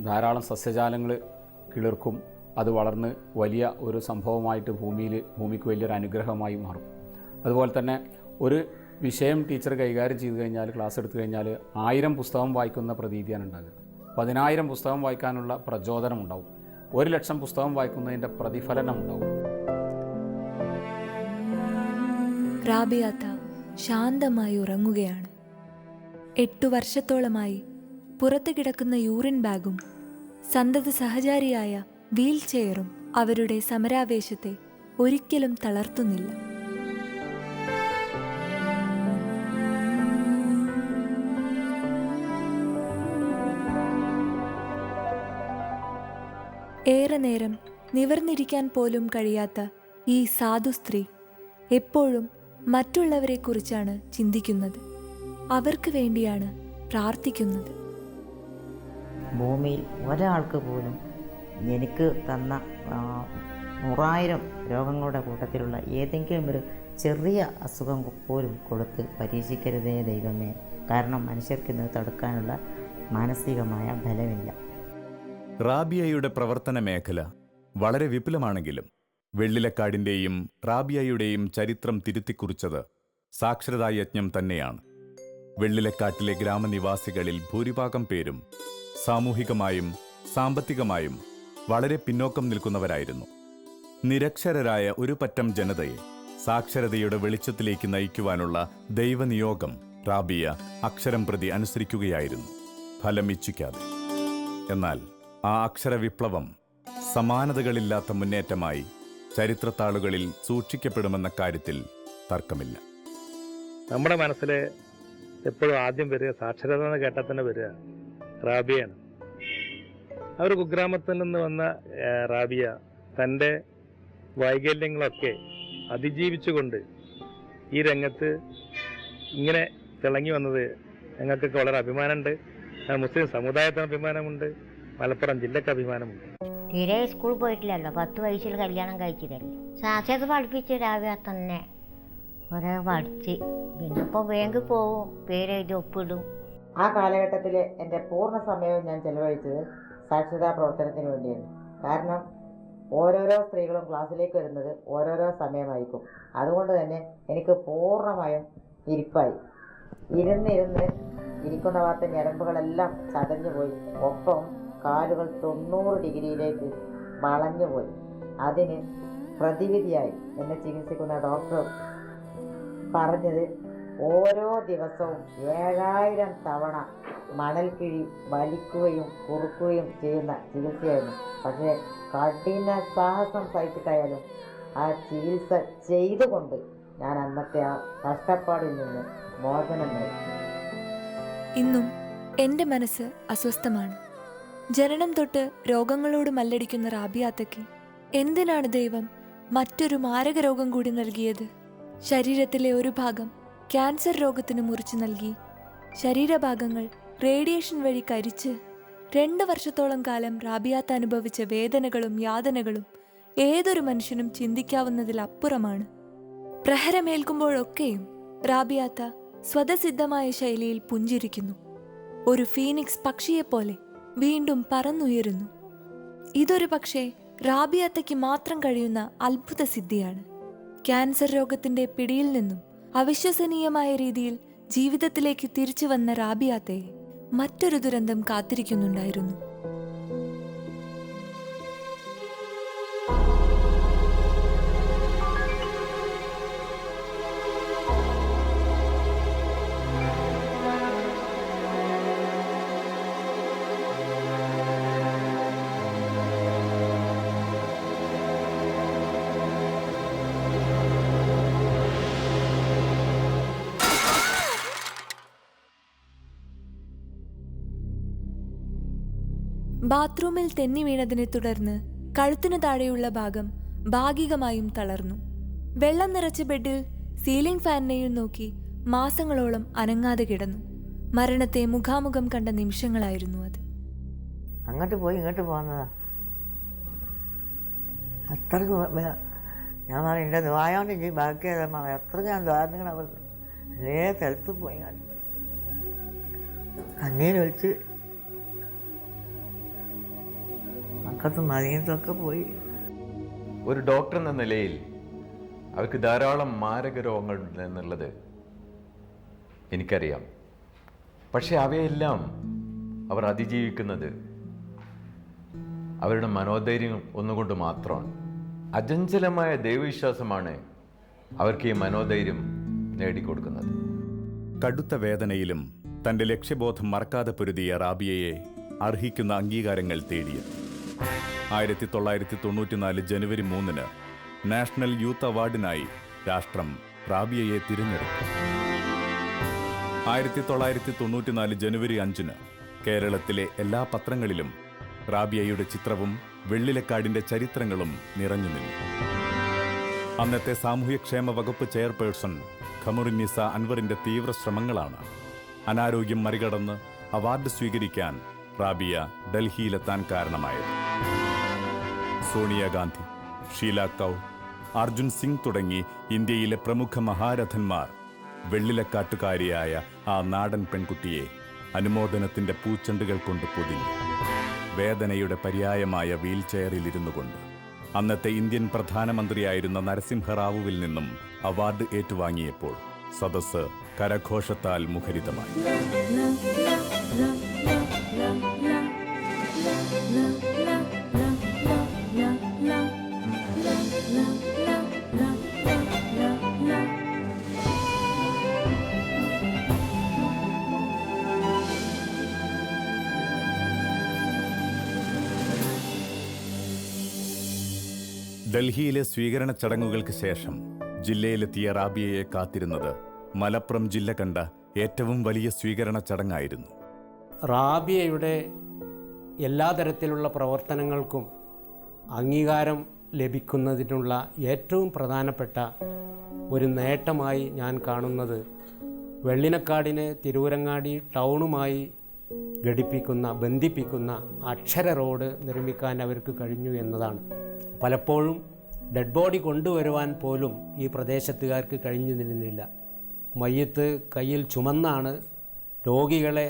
ധാരാളം സസ്യജാലങ്ങൾ കിളിർക്കും. അത് വളർന്ന് വലിയ ഒരു സംഭവമായിട്ട് ഭൂമിക്ക് വലിയൊരു അനുഗ്രഹമായി മാറും. അതുപോലെ തന്നെ ഒരു വിഷയം ടീച്ചർ കൈകാര്യം ചെയ്തു കഴിഞ്ഞാൽ, ക്ലാസ് എടുത്തു കഴിഞ്ഞാൽ 1000 പുസ്തകം വായിക്കുന്ന പ്രതീതിയാണ് ഉണ്ടാകുക. 10,000 പുസ്തകം വായിക്കാനുള്ള പ്രചോദനം ഉണ്ടാവും. 1,00,000 പുസ്തകം വായിക്കുന്നതിൻ്റെ പ്രതിഫലനം ഉണ്ടാവും. റാബിയാത്ത ശാന്തമായി ഉറങ്ങുകയാണ്. 8 വർഷത്തോളമായി പുറത്തു കിടക്കുന്ന യൂറിൻ ബാഗും സന്തത സഹചാരിയായ വീൽ ചെയറും അവരുടെ സമരാവേശത്തെ ഒരിക്കലും തളർത്തുന്നില്ല. ഏറെ നേരം നിവർന്നിരിക്കാൻ പോലും കഴിയാത്ത ഈ സാധു സ്ത്രീ എപ്പോഴും മറ്റുള്ളവരെക്കുറിച്ചാണ് ചിന്തിക്കുന്നത്. അവർക്ക് വേണ്ടിയാണ് പ്രാർത്ഥിക്കുന്നത്. ഭൂമിയിൽ ഒരാൾക്ക് പോലും എനിക്ക് തന്ന 100,000 രോഗങ്ങളുടെ കൂട്ടത്തിലുള്ള ഏതെങ്കിലും ഒരു ചെറിയ അസുഖം പോലും കൊടുത്ത് പരീക്ഷിക്കരുതേ ദൈവമേ. കാരണം മനുഷ്യർക്ക് ഇന്ന് തടുക്കാനുള്ള മാനസികമായ ബലമില്ല. റാബിയയുടെ പ്രവർത്തന മേഖല വളരെ വിപുലമാണെങ്കിലും വെള്ളിലക്കാടിൻ്റെയും റാബിയയുടെയും ചരിത്രം തിരുത്തിക്കുറിച്ചത് സാക്ഷരതാ യജ്ഞം തന്നെയാണ്. വെള്ളിലക്കാട്ടിലെ ഗ്രാമനിവാസികളിൽ ഭൂരിഭാഗം പേരും സാമൂഹികമായും സാമ്പത്തികമായും വളരെ പിന്നോക്കം നിൽക്കുന്നവരായിരുന്നു. നിരക്ഷരരായ ഒരു പറ്റം ജനതയെ സാക്ഷരതയുടെ വെളിച്ചത്തിലേക്ക് നയിക്കുവാനുള്ള ദൈവനിയോഗം റാബിയ അക്ഷരം പ്രതി അനുസരിക്കുകയായിരുന്നു, ഫലം ഇച്ഛിക്കാതെ. എന്നാൽ ആ അക്ഷരവിപ്ലവം സമാനതകളില്ലാത്ത മുന്നേറ്റമായി ചരിത്രത്താളുകളിൽ സൂക്ഷിക്കപ്പെടുമെന്ന കാര്യത്തിൽ തർക്കമില്ല. നമ്മുടെ മനസ്സിൽ എപ്പോഴും ആദ്യം വരിക സാക്ഷരത എന്ന് കേട്ടാൽ തന്നെ വരിക റാബിയാണ്. ആ ഒരു കുഗ്രാമത്തിൽ നിന്ന് വന്ന റാബിയ തൻ്റെ വൈകല്യങ്ങളൊക്കെ അതിജീവിച്ചുകൊണ്ട് ഈ രംഗത്ത് ഇങ്ങനെ തിളങ്ങി വന്നത് ഞങ്ങൾക്കൊക്കെ വളരെ അഭിമാനമുണ്ട്. മുസ്ലിം സമുദായത്തിന് അഭിമാനമുണ്ട്, മലപ്പുറം ജില്ലക്ക് അഭിമാനമുണ്ട്. തീരെ സ്കൂൾ പോയിട്ടില്ലല്ലോ, 10 വയസ്സിൽ കല്യാണം കഴിച്ചതല്ലേ. സാക്ഷരത പഠിപ്പിച്ച് രാവിലെ തന്നെ കുറേ പഠിച്ച് പിന്നെ ഇപ്പോൾ ബാങ്കിൽ പോവും, പേരെഴുതി ഒപ്പിടും. ആ കാലഘട്ടത്തിൽ എൻ്റെ പൂർണ്ണ സമയവും ഞാൻ ചെലവഴിച്ചത് സാക്ഷരതാ പ്രവർത്തനത്തിന് വേണ്ടിയാണ്. കാരണം ഓരോരോ സ്ത്രീകളും ക്ലാസ്സിലേക്ക് വരുന്നത് ഓരോരോ സമയമായിരിക്കും. അതുകൊണ്ട് തന്നെ എനിക്ക് പൂർണ്ണമായും ഇരിപ്പായി. ഇരിക്കുന്ന ഭാഗത്തെ ഞരമ്പുകളെല്ലാം ചതഞ്ഞു പോയി. ഒപ്പം കാലുകൾ 90 ഡിഗ്രിയിലേക്ക് വളഞ്ഞുപോയി. അതിന് പ്രതിവിധിയായി എന്നെ ചികിത്സിക്കുന്ന ഡോക്ടർ പറഞ്ഞത് ഓരോ ദിവസവും 7000 തവണ മണൽക്കിഴി വലിക്കുകയും കുറുക്കുകയും ചെയ്യുന്ന ചികിത്സയായിരുന്നു. പക്ഷേ കഠിന സാഹസം സഹിച്ചിട്ടായാലും ആ ചികിത്സ ചെയ്തുകൊണ്ട് ഞാൻ അന്നത്തെ ആ കഷ്ടപ്പാടിൽ നിന്ന് മോചനം നേടി. ഇന്നും എൻ്റെ മനസ്സ് അസ്വസ്ഥമാണ്. ജനനം തൊട്ട് രോഗങ്ങളോട് മല്ലടിക്കുന്ന റാബിയാത്തയ്ക്ക് എന്തിനാണ് ദൈവം മറ്റൊരു മാരക രോഗം കൂടി നൽകിയത്? ശരീരത്തിലെ ഒരു ഭാഗം ക്യാൻസർ രോഗത്തിന് മുറിച്ചു നൽകി, ശരീരഭാഗങ്ങൾ റേഡിയേഷൻ വഴി കരിച്ച് 2 വർഷത്തോളം കാലം റാബിയാത്ത അനുഭവിച്ച വേദനകളും യാതനകളും ഏതൊരു മനുഷ്യനും ചിന്തിക്കാവുന്നതിലപ്പുറമാണ്. പ്രഹരമേൽക്കുമ്പോഴൊക്കെയും റാബിയാത്ത സ്വതസിദ്ധമായ ശൈലിയിൽ പുഞ്ചിരിക്കുന്നു. ഒരു ഫീനിക്സ് പക്ഷിയെപ്പോലെ വീണ്ടും പറന്നുയരുന്നു. ഇതൊരു പക്ഷേ റാബിയാത്തയ്ക്ക് മാത്രം കഴിയുന്ന അത്ഭുത സിദ്ധിയാണ്. ക്യാൻസർ രോഗത്തിന്റെ പിടിയിൽ നിന്നും അവിശ്വസനീയമായ രീതിയിൽ ജീവിതത്തിലേക്ക് തിരിച്ചു വന്ന റാബിയാത്തയെ മറ്റൊരു ദുരന്തം കാത്തിരിക്കുന്നുണ്ടായിരുന്നു. ബാത്റൂമിൽ തെന്നി വീണതിനെ തുടർന്ന് കഴുത്തിനു താഴെയുള്ള ഭാഗം ഭാഗികമായും തളർന്നു. വെള്ളം നിറച്ച ബെഡിൽ സീലിംഗ് ഫാനിനെയും നോക്കി മാസങ്ങളോളം അനങ്ങാതെ കിടന്നു. മരണത്തെ മുഖാമുഖം കണ്ട നിമിഷങ്ങളായിരുന്നു അത്. അങ്ങോട്ട് പോയി ഇങ്ങോട്ട് പോകുന്നതാ. അത്രക്ക് ഞാൻ പറയും എൻ്റെ ദ്വായോണ്ട് ഇനി ബാക്കി അത്രക്ക് ഞാൻ ദ്വാരങ്ങൾ അവർ അതേ സ്ഥലത്ത് പോയി കണ്ണീരൊലിച്ച് മക്കത്തും മതിയത്തൊക്കെ പോയി. ഒരു ഡോക്ടർ എന്ന നിലയിൽ അവർക്ക് ധാരാളം മാരക രോഗങ്ങളുണ്ട് എന്നുള്ളത് എനിക്കറിയാം. പക്ഷെ അവയെല്ലാം അവർ അതിജീവിക്കുന്നത് അവരുടെ മനോധൈര്യം ഒന്നുകൊണ്ട് മാത്രമാണ്. അചഞ്ചലമായ ദൈവവിശ്വാസമാണ് അവർക്ക് ഈ മനോധൈര്യം നേടിക്കൊടുക്കുന്നത്. കടുത്ത വേദനയിലും തൻ്റെ ലക്ഷ്യബോധം മറക്കാതെ പൊരുതിയ റാബിയയെ അർഹിക്കുന്ന അംഗീകാരങ്ങൾ തേടിയത്. 1994 ജനുവരി 3 നാഷണൽ യൂത്ത് അവാർഡിനായി രാഷ്ട്രം റാബിയയെ തിരഞ്ഞെടുത്തു. 1994 ജനുവരി 5 കേരളത്തിലെ എല്ലാ പത്രങ്ങളിലും റാബിയയുടെ ചിത്രവും വെള്ളിലക്കാടിന്റെ ചരിത്രങ്ങളും നിറഞ്ഞു നിന്നു. അന്നത്തെ സാമൂഹ്യക്ഷേമ വകുപ്പ് ചെയർപേഴ്സൺ ഖമറുന്നിസ അൻവറിന്റെ തീവ്ര ശ്രമങ്ങളാണ് അനാരോഗ്യം മറികടന്ന് അവാർഡ് സ്വീകരിക്കാൻ റാബിയ ഡൽഹിയിലെത്താൻ കാരണമായത്. സോണിയാഗാന്ധി, ഷീല കൗൾ, അർജുൻ സിംഗ് തുടങ്ങി ഇന്ത്യയിലെ പ്രമുഖ മഹാരഥന്മാർ വെള്ളിലക്കാട്ടുകാരിയായ ആ നാടൻ പെൺകുട്ടിയെ അനുമോദനത്തിന്റെ പൂച്ചെണ്ടുകൾ കൊണ്ട് പൊതിഞ്ഞു. വേദനയുടെ പര്യായമായ വീൽ ചെയറിലിരുന്നു കൊണ്ട് അന്നത്തെ ഇന്ത്യൻ പ്രധാനമന്ത്രിയായിരുന്ന നരസിംഹറാവുവിൽ നിന്നും അവാർഡ് ഏറ്റുവാങ്ങിയപ്പോൾ സദസ്സ് കരഘോഷത്താൽ മുഖരിതമായി. ഡൽഹിയിലെ സ്വീകരണ ചടങ്ങുകൾക്ക് ശേഷം ജില്ലയിലെത്തിയ റാബിയയെ കാത്തിരുന്നത് മലപ്പുറം ജില്ല കണ്ട ഏറ്റവും വലിയ സ്വീകരണ ചടങ്ങായിരുന്നു. റാബിയയുടെ എല്ലാ തരത്തിലുള്ള പ്രവർത്തനങ്ങൾക്കും അംഗീകാരം ലഭിക്കുന്നതിനുള്ള ഏറ്റവും പ്രധാനപ്പെട്ട ഒരു നേട്ടമായി ഞാൻ കാണുന്നത് വെള്ളിനക്കാടിനെ തിരൂരങ്ങാടി ടൗണുമായി ബന്ധിപ്പിക്കുന്ന അക്ഷര റോഡ് നിർമ്മിക്കാൻ അവർക്ക് കഴിഞ്ഞു എന്നതാണ്. പലപ്പോഴും ഡെഡ് ബോഡി കൊണ്ടുവരുവാൻ പോലും ഈ പ്രദേശത്തുകാർക്ക് കഴിഞ്ഞിരുന്നില്ല. മയ്യത്ത് കയ്യിൽ ചുമന്നാണ്, രോഗികളെ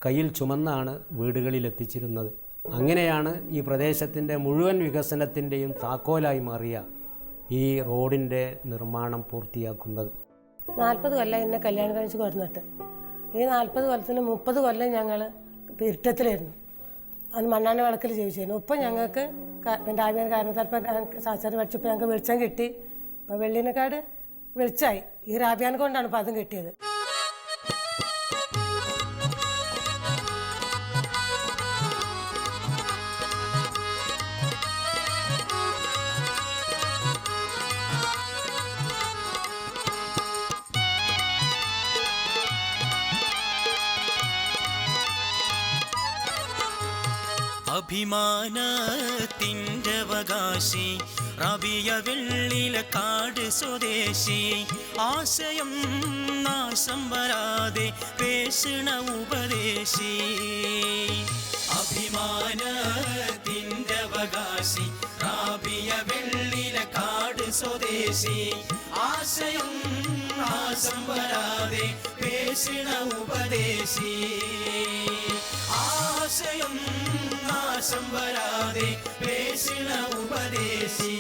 കയ്യിൽ ചുമന്നാണ് വീടുകളിൽ എത്തിച്ചിരുന്നത്. അങ്ങനെയാണ് ഈ പ്രദേശത്തിൻ്റെ മുഴുവൻ വികസനത്തിൻ്റെയും താക്കോലായി മാറിയ ഈ റോഡിൻ്റെ നിർമ്മാണം പൂർത്തിയാക്കുന്നത്. 40 കൊല്ലം എന്നെ കല്യാണം കഴിച്ച് കൊടുന്നിട്ട് ഈ 40 കൊല്ലത്തിന് 30 കൊല്ലം ഞങ്ങൾ ഇരുട്ടത്തിലായിരുന്നു. അന്ന് മണ്ണാന വിളക്കിൽ ജീവിച്ചിരുന്നു. ഇപ്പം ഞങ്ങൾക്ക് രാവിലെ കാരണത്താൽ ഇപ്പം സാച്ചാറ് പഠിച്ചപ്പോൾ ഞങ്ങൾക്ക് വെളിച്ചം കിട്ടി. ഇപ്പോൾ വെള്ളിനക്കാട് വെളിച്ചമായി. ഈ റാബിയാനെ കൊണ്ടാണ് ഇപ്പം അതും കിട്ടിയത്. അഭിമാനത്തിൻ്റെ അവകാശി റാബിയ വെള്ളിലക്കാട് സ്വദേശി ആശയം നാശം വരാതെ പേശണ ഉപദേശി. അഭിമാനത്തിൻ്റെ അവകാശി റാബിയ വെള്ളിലക്കാട് സ്വദേശി ആശയം നാശം വരാതെ പേശണ ഉപദേശി. ആശയം നാശം വരാതെ പേശിണ ഉപദേശി.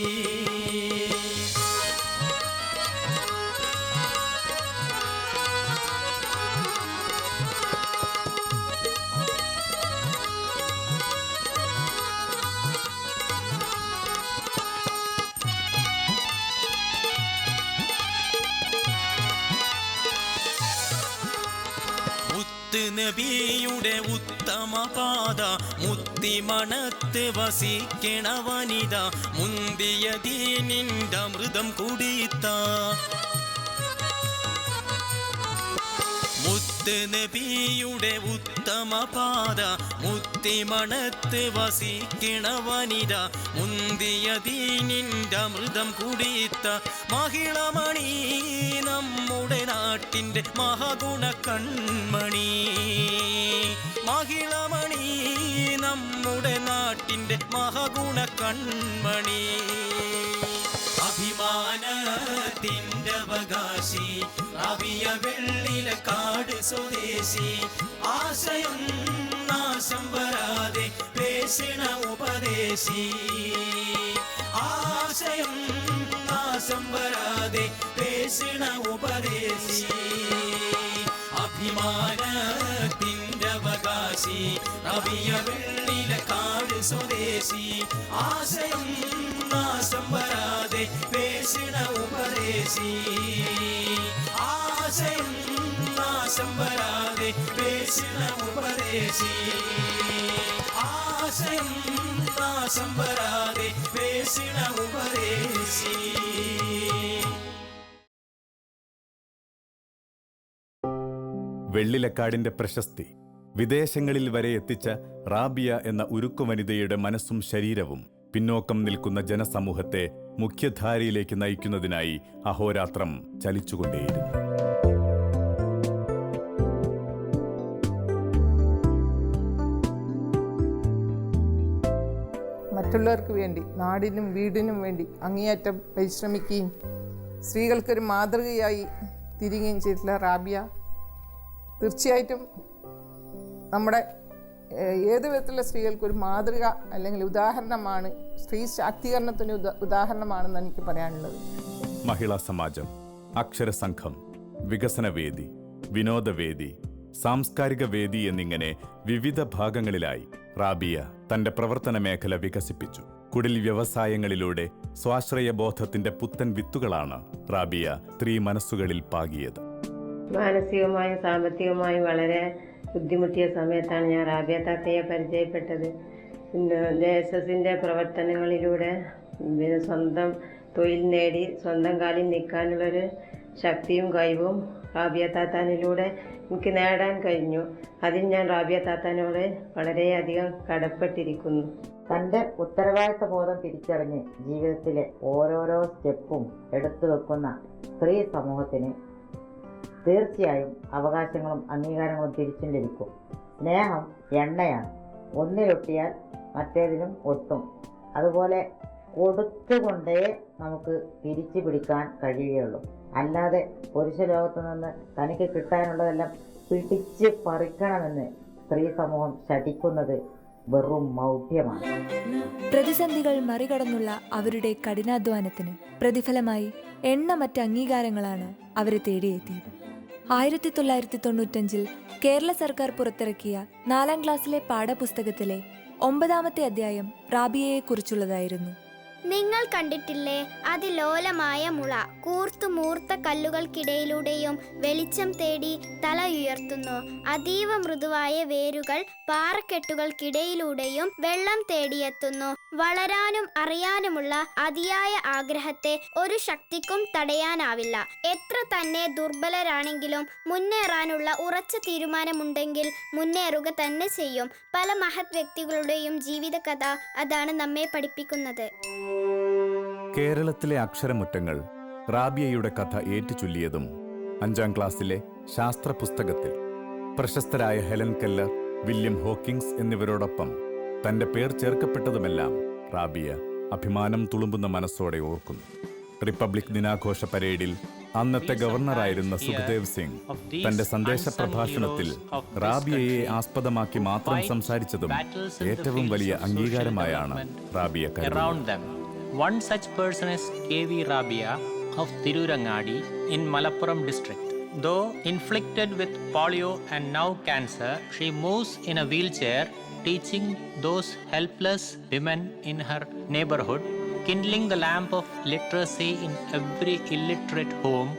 നബിയുടെ ഉത്തമ പാത മുത്തിമണത്ത് വസിക്കണ വനിത മുന്തിയ ദീനിന്റെ അമൃതം കുടിത്ത മുത്ത് നബിയുടെ ഉത്തമ പാത മുത്തിമണത്ത് വസിക്കണ വനിത മുന്തിയ ദീനിന്റെ അമൃതം കുടിത്ത മഹിളമണി നമ്മുടെ നാട്ടിൻ്റെ മഹാഗുണ കൺമണി. മഹിളമണി നമ്മുടെ നാട്ടിൻ്റെ മഹാഗുണ കൺമണി. അഭിമാനത്തിൻ്റെ അവകാശി റാബിയ വെള്ളിലക്കാട് സ്വദേശി. ആശയം നാശം വരാതെ പേശിണ ഉപദേശി. ആശയം നാശം വരാതെ പേശിണ ഉപദേശി. അഭിമാനത്തിൻ്റെ അവകാശി റാബിയ വെള്ളിലക്കാട് സ്വദേശി. ആശയം നാശം വരാതെ പേശിണ ഉപദേശി. ആശയം നാശം വരാതെ പേശിണ ഉപദേശി. ആശയം നാശം വരാതെ പേശിണ ഉപദേശി. വെള്ളിലക്കാടിന്റെ പ്രശസ്തി വിദേശങ്ങളിൽ വരെ എത്തിച്ച റാബിയ എന്ന ഉരുക്കു വനിതയുടെ മനസ്സും ശരീരവും പിന്നോക്കം നിൽക്കുന്ന ജനസമൂഹത്തെ മുഖ്യധാരയിലേക്ക് നയിക്കുന്നതിനായി അഹോരാത്രം ചലിച്ചുകൊണ്ടേയിരുന്നു. മറ്റുള്ളവർക്ക് വേണ്ടി, നാടിനും വീടിനും വേണ്ടി അങ്ങേയറ്റം പരിശ്രമിക്കുകയും സ്ത്രീകൾക്കൊരു മാതൃകയായി തിരികുകയും ചെയ്തിട്ടുള്ള റാബിയ തീർച്ചയായിട്ടും നമ്മുടെ ഏത് വിധത്തിലുള്ള സ്ത്രീകൾക്കൊരു മാതൃക അല്ലെങ്കിൽ ഉദാഹരണമാണ്, സ്ത്രീ ശാക്തീകരണത്തിന് ഉദാഹരണമാണെന്ന് എനിക്ക് പറയാനുള്ളത്. മഹിളാ സമാജം, അക്ഷരസംഘം, വികസനവേദി, വിനോദവേദി, സാംസ്കാരിക വേദി എന്നിങ്ങനെ വിവിധ ഭാഗങ്ങളിലായി റാബിയ തന്റെ പ്രവർത്തന മേഖല വികസിപ്പിച്ചു. കുടിൽ വ്യവസായങ്ങളിലൂടെ സ്വാശ്രയബോധത്തിന്റെ പുത്തൻ വിത്തുകളാണ് റാബിയ സ്ത്രീ മനസ്സുകളിൽ പാകിയത്. മാനസികമായും സാമ്പത്തികമായും വളരെ ബുദ്ധിമുട്ടിയ സമയത്താണ് ഞാൻ റാബിയ താത്തയെ പരിചയപ്പെട്ടത്. പിന്നെ JSSന്റെ പ്രവർത്തനങ്ങളിലൂടെ സ്വന്തം തൊഴിൽ നേടി സ്വന്തം കാലിൽ നിൽക്കാനുള്ളൊരു ശക്തിയും കഴിവും റാബിയ താത്താനിലൂടെ എനിക്ക് നേടാൻ കഴിഞ്ഞു. അതിൽ ഞാൻ റാബിയ താത്താനോട് വളരെയധികം കടപ്പെട്ടിരിക്കുന്നു. തൻ്റെ ഉത്തരവാദിത്ത ബോധം തിരിച്ചറിഞ്ഞ് ജീവിതത്തിലെ ഓരോരോ സ്റ്റെപ്പും എടുത്തു വെക്കുന്ന സ്ത്രീ സമൂഹത്തിന് തീർച്ചയായും അവകാശങ്ങളും അംഗീകാരങ്ങളും തിരിച്ചും ലഭിക്കും. സ്നേഹം എണ്ണയാണ്, ഒന്നിലൊട്ടിയാൽ മറ്റേതിലും ഒട്ടും. അതുപോലെ കൊടുത്തുകൊണ്ടേ നമുക്ക് തിരിച്ചു പിടിക്കാൻ കഴിയുകയുള്ളൂ. അല്ലാതെ പുരുഷ ലോകത്തു നിന്ന് തനിക്ക് കിട്ടാനുള്ളതെല്ലാം പിടിച്ച് പറിക്കണമെന്ന് സ്ത്രീ സമൂഹം ശഠിക്കുന്നത് വെറും മൗഢ്യമാണ്. പ്രതിസന്ധികൾ മറികടന്നുള്ള അവരുടെ കഠിനാധ്വാനത്തിന് പ്രതിഫലമായി എണ്ണമറ്റ അംഗീകാരങ്ങളാണ് അവരെ തേടിയെത്തിയത്. 1995 കേരള സർക്കാർ പുറത്തിറക്കിയ 4ാം ക്ലാസ്സിലെ പാഠപുസ്തകത്തിലെ 9ാമത്തെ അധ്യായം റാബിയയെക്കുറിച്ചുള്ളതായിരുന്നു. നിങ്ങൾ കണ്ടിട്ടില്ലേ അതിലോലമായ മുള കൂർത്തുമൂർത്ത കല്ലുകൾക്കിടയിലൂടെയും വെളിച്ചം തേടി തല ഉയർത്തുന്നു. അതീവ മൃദുവായ വേരുകൾ പാറക്കെട്ടുകൾക്കിടയിലൂടെയും വെള്ളം തേടിയെത്തുന്നു. വളരാനും അറിയാനുമുള്ള അതിയായ ആഗ്രഹത്തെ ഒരു ശക്തിക്കും തടയാനാവില്ല. എത്ര തന്നെ ദുർബലരാണെങ്കിലും മുന്നേറാനുള്ള ഉറച്ച തീരുമാനമുണ്ടെങ്കിൽ മുന്നേറുക തന്നെ ചെയ്യും. പല മഹത് വ്യക്തികളുടെയും ജീവിതകഥ അതാണ് നമ്മെ പഠിപ്പിക്കുന്നത്. കേരളത്തിലെ അക്ഷരമുറ്റങ്ങൾ റാബിയയുടെ കഥ ഏറ്റുചൊല്ലിയതും 5ാം ക്ലാസ്സിലെ ശാസ്ത്ര പുസ്തകത്തിൽ പ്രശസ്തരായ ഹെലൻ കെല്ലർ, വില്യം ഹോക്കിങ്സ് എന്നിവരോടൊപ്പം തന്റെ പേർ ചേർക്കപ്പെട്ടതുമെല്ലാം റാബിയ അഭിമാനം തുളുമ്പുന്ന മനസ്സോടെ ഓർക്കുന്നു. റിപ്പബ്ലിക് ദിനാഘോഷ പരേഡിൽ അന്നത്തെ ഗവർണറായിരുന്ന സുഖ്ദേവ് സിംഗ് തന്റെ സന്ദേശ പ്രഭാഷണത്തിൽ റാബിയയെ ആസ്പദമാക്കി മാത്രം സംസാരിച്ചതും ഏറ്റവും വലിയ അംഗീകാരമായാണ് റാബിയ കരുതുന്നത്. One such person is K.V. Rabia of Tirurangadi in Malappuram district. Though inflicted with polio and now cancer, she moves in a wheelchair, teaching those helpless women in her neighborhood, kindling the lamp of literacy in every illiterate home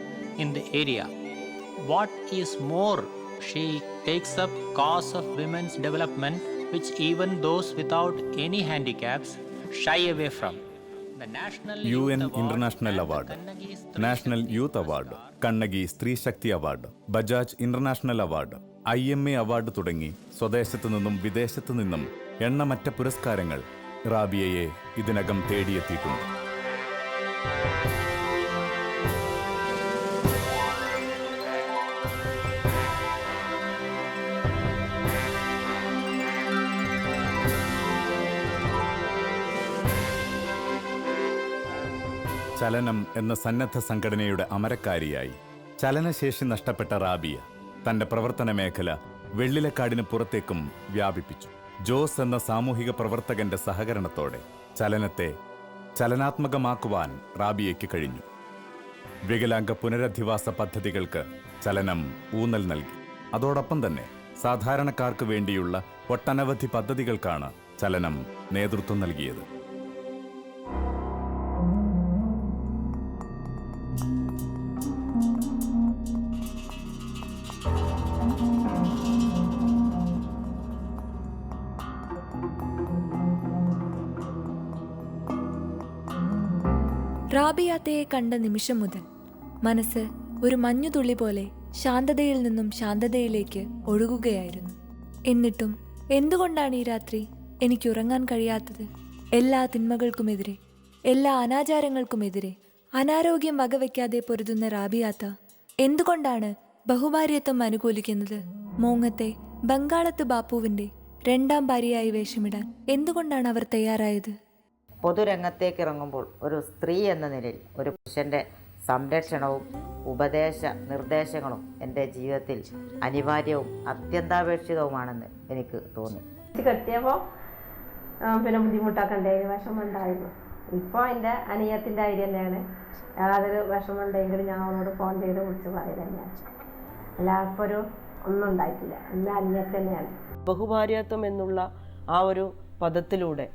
in the area. What is more, she takes up cause of women's development, which even those without any handicaps shy away from. UN international award, national youth award, Kannaki Stree Shakti award, Bajaj international award, IMA award തുടങ്ങി സ്വദേശത്തു നിന്നും വിദേശത്തു നിന്നും എണ്ണമറ്റ പുരസ്കാരങ്ങൾ റാബിയയെ ഇതിനകം തേടിയെത്തിയിട്ടുണ്ട്. ചലനം എന്ന സന്നദ്ധ സംഘടനയുടെ അമരക്കാരിയായി ചലനശേഷി നഷ്ടപ്പെട്ട റാബിയ തന്റെ പ്രവർത്തന മേഖല വെള്ളിലക്കാടിന് പുറത്തേക്കും വ്യാപിപ്പിച്ചു. ജോസ് എന്ന സാമൂഹിക പ്രവർത്തകന്റെ സഹകരണത്തോടെ ചലനത്തെ ചലനാത്മകമാക്കുവാൻ റാബിയയ്ക്ക് കഴിഞ്ഞു. വികലാംഗ പുനരധിവാസ പദ്ധതികൾക്ക് ചലനം ഊന്നൽ നൽകി. അതോടൊപ്പം തന്നെ സാധാരണക്കാർക്ക് വേണ്ടിയുള്ള ഒട്ടനവധി പദ്ധതികൾക്കാണ് ചലനം നേതൃത്വം നൽകിയത്. റാബിയാത്തയെ കണ്ട നിമിഷം മുതൽ മനസ്സ് ഒരു മഞ്ഞുതുള്ളി പോലെ ശാന്തതയിൽ നിന്നും ശാന്തതയിലേക്ക് ഒഴുകുകയായിരുന്നു. എന്നിട്ടും എന്തുകൊണ്ടാണ് ഈ രാത്രി എനിക്ക് ഉറങ്ങാൻ കഴിയാത്തത്? എല്ലാ തിന്മകൾക്കുമെതിരെ, എല്ലാ അനാചാരങ്ങൾക്കുമെതിരെ അനാരോഗ്യം വകവയ്ക്കാതെ പൊരുതുന്ന റാബിയാത്ത എന്തുകൊണ്ടാണ് ബഹുഭാര്യത്വം അനുകൂലിക്കുന്നത്? മോങ്ങത്തെ ബംഗാളത്ത് ബാപ്പുവിന്റെ രണ്ടാം ഭാര്യയായി വേഷമിടാൻ എന്തുകൊണ്ടാണ് അവർ തയ്യാറായത്? പൊതുരംഗത്തേക്ക് ഇറങ്ങുമ്പോൾ ഒരു സ്ത്രീ എന്ന നിലയിൽ ഒരു പുരുഷൻ്റെ സംരക്ഷണവും ഉപദേശ നിർദ്ദേശങ്ങളും എൻ്റെ ജീവിതത്തിൽ അനിവാര്യവും അത്യന്താപേക്ഷിതവുമാണെന്ന് എനിക്ക് തോന്നി. കെട്ടിയപ്പോൾ പിന്നെ ബുദ്ധിമുട്ടൊക്കെ വിഷമമുണ്ടായിരുന്നു. ഇപ്പോൾ എൻ്റെ അനിയത്തിൻ്റെ ഐഡിയ തന്നെയാണ്. യാതൊരു വിഷമമുണ്ടെങ്കിലും ഞാൻ അവനോട് ഫോൺ ചെയ്ത് വിളിച്ച് പറയുക തന്നെയാണ്. എല്ലാവർക്കും ഒരു ഒന്നും ഉണ്ടായിട്ടില്ല. എൻ്റെ അനിയത്തി തന്നെയാണ്. ബഹുഭാര്യത്വം എന്നുള്ള ആ ഒരു പദത്തിലൂടെ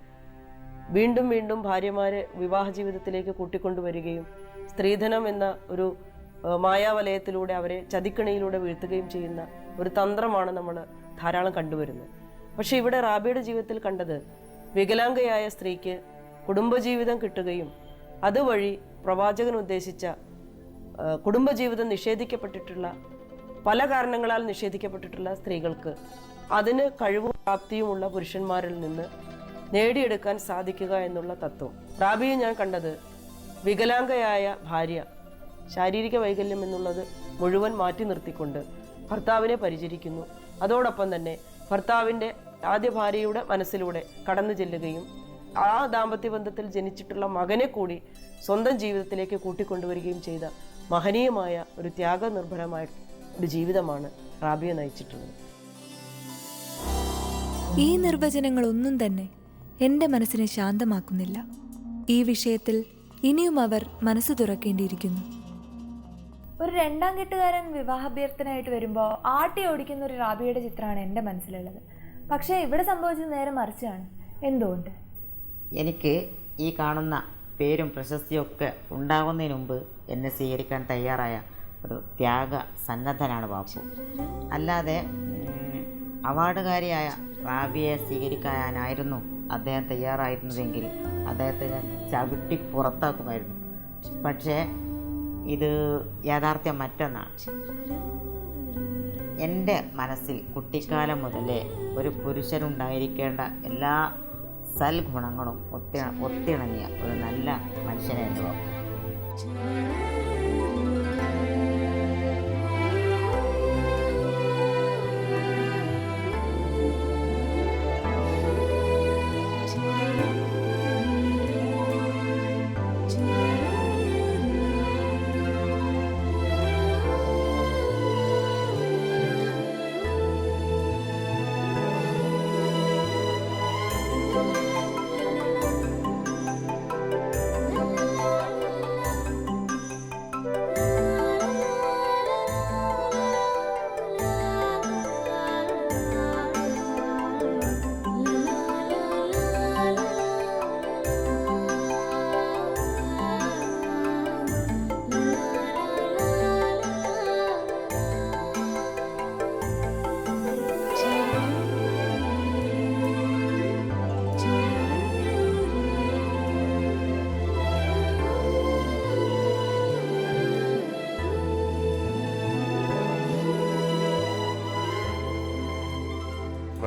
വീണ്ടും വീണ്ടും ഭാര്യമാരെ വിവാഹ ജീവിതത്തിലേക്ക് കൂട്ടിക്കൊണ്ടുവരികയും സ്ത്രീധനം എന്ന ഒരു മായാവലയത്തിലൂടെ അവരെ ചതിക്കണിയിലൂടെ വീഴ്ത്തുകയും ചെയ്യുന്ന ഒരു തന്ത്രമാണ് നമ്മൾ ധാരാളം കണ്ടുവരുന്നത്. പക്ഷേ ഇവിടെ റാബിയുടെ ജീവിതത്തിൽ കണ്ടത് വികലാംഗയായ സ്ത്രീക്ക് കുടുംബജീവിതം കിട്ടുകയും അതുവഴി പ്രവാചകൻ ഉദ്ദേശിച്ച കുടുംബജീവിതം നിഷേധിക്കപ്പെട്ടിട്ടുള്ള പല കാരണങ്ങളാൽ നിഷേധിക്കപ്പെട്ടിട്ടുള്ള സ്ത്രീകൾക്ക് അതിന് കഴിവും പ്രാപ്തിയുമുള്ള പുരുഷന്മാരിൽ നിന്ന് നേടിയെടുക്കാൻ സാധിക്കുക എന്നുള്ള തത്വം. റാബിയെ ഞാൻ കണ്ടത് വികലാംഗയായ ഭാര്യ ശാരീരിക വൈകല്യം എന്നുള്ളത് മുഴുവൻ മാറ്റി നിർത്തിക്കൊണ്ട് ഭർത്താവിനെ പരിചരിക്കുന്നു. അതോടൊപ്പം തന്നെ ഭർത്താവിൻ്റെ ആദ്യ ഭാര്യയുടെ മനസ്സിലൂടെ കടന്നു ചെല്ലുകയും ആ ദാമ്പത്യ ബന്ധത്തിൽ ജനിച്ചിട്ടുള്ള മകനെ കൂടി സ്വന്തം ജീവിതത്തിലേക്ക് കൂട്ടിക്കൊണ്ടുവരികയും ചെയ്ത മഹനീയമായ ഒരു ത്യാഗനിർഭരമായ ഒരു ജീവിതമാണ് റാബിയ നയിച്ചിട്ടുള്ളത്. ഈ നിർവചനങ്ങളൊന്നും തന്നെ എൻ്റെ മനസ്സിനെ ശാന്തമാക്കുന്നില്ല. ഈ വിഷയത്തിൽ ഇനിയും അവർ മനസ്സ് തുറക്കേണ്ടിയിരിക്കുന്നു. ഒരു രണ്ടാം കെട്ടുകാരൻ വിവാഹാഭ്യർത്ഥനയായിട്ട് വരുമ്പോൾ ആട്ടി ഓടിക്കുന്ന ഒരു റാബിയുടെ ചിത്രമാണ് എൻ്റെ മനസ്സിലുള്ളത്. പക്ഷേ ഇവിടെ സംഭവിച്ചത് നേരെ മറിച്ചാണ്. എന്തുകൊണ്ട്? എനിക്ക് ഈ കാണുന്ന പേരും പ്രശസ്തിയൊക്കെ ഉണ്ടാകുന്നതിന് മുമ്പ് എന്നെ സ്വീകരിക്കാൻ തയ്യാറായ ഒരു ത്യാഗ സന്നദ്ധനാണ് ബാപ്പു. അല്ലാതെ അവാർഡുകാരിയായ റാബിയെ സ്വീകരിക്കാനായിരുന്നു അദ്ദേഹം തയ്യാറായിരുന്നതെങ്കിൽ അദ്ദേഹത്തെ ഞാൻ ചവിട്ടി പുറത്താക്കുമായിരുന്നു. പക്ഷേ ഇത് യാഥാർത്ഥ്യം മറ്റൊന്നാണ്. എൻ്റെ മനസ്സിൽ കുട്ടിക്കാലം മുതലേ ഒരു പുരുഷനുണ്ടായിരിക്കേണ്ട എല്ലാ സൽഗുണങ്ങളും ഒത്തിണങ്ങിയ ഒരു നല്ല മനുഷ്യനായിരുന്നു ബാപ്പു.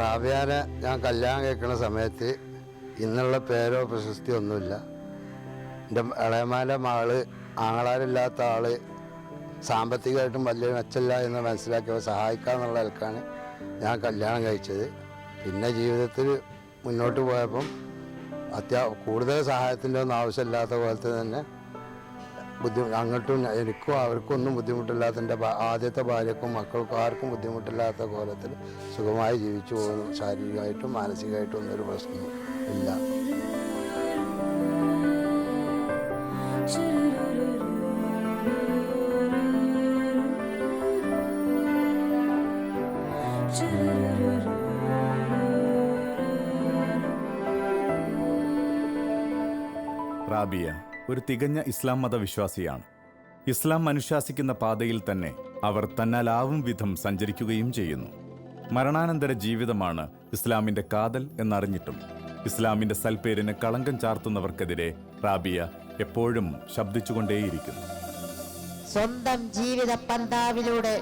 റാബിയാനെ ഞാൻ കല്യാണം കഴിക്കുന്ന സമയത്ത് ഇന്നുള്ള പേരോ പ്രശസ്തിയോ ഒന്നുമില്ല. എൻ്റെ ഇളയമാൻ്റെ മകള് ആങ്ങളാരില്ലാത്ത ആള് സാമ്പത്തികമായിട്ടും വലിയ മെച്ചമില്ല എന്ന് മനസ്സിലാക്കിയവ സഹായിക്കാന്നുള്ള നിലക്കാണ് ഞാൻ കല്യാണം കഴിച്ചത്. പിന്നെ ജീവിതത്തിൽ മുന്നോട്ട് പോയപ്പം കൂടുതൽ സഹായത്തിൻ്റെ ഒന്നും ആവശ്യമില്ലാത്ത പോലത്തെ തന്നെ അങ്ങോട്ടും എനിക്കും അവർക്കും ഒന്നും ബുദ്ധിമുട്ടില്ലാത്ത എൻ്റെ ആദ്യത്തെ ഭാര്യക്കും മക്കൾക്കും ആർക്കും ബുദ്ധിമുട്ടില്ലാത്ത കോലത്തിൽ സുഖമായി ജീവിച്ചു പോകുന്നു. ശാരീരികമായിട്ടും മാനസികമായിട്ടും ഒന്നും ഒരു പ്രശ്നവും ഇല്ല. റാബിയ ഒരു തികഞ്ഞ ഇസ്ലാം മതവിശ്വാസിയാണ്. ഇസ്ലാം അനുശാസിക്കുന്ന പാതയിൽ തന്നെ അവർ തന്നാലാവും വിധം സഞ്ചരിക്കുകയും ചെയ്യുന്നു. മരണാനന്തര ജീവിതമാണ് ഇസ്ലാമിന്റെ കാതൽ എന്നറിഞ്ഞിട്ടും ഇസ്ലാമിന്റെ സൽപ്പേരിന് കളങ്കം ചാർത്തുന്നവർക്കെതിരെ റാബിയ എപ്പോഴും ശബ്ദിച്ചുകൊണ്ടേയിരിക്കുന്നു. സ്വന്തം ജീവിത പന്താവിലൂടെ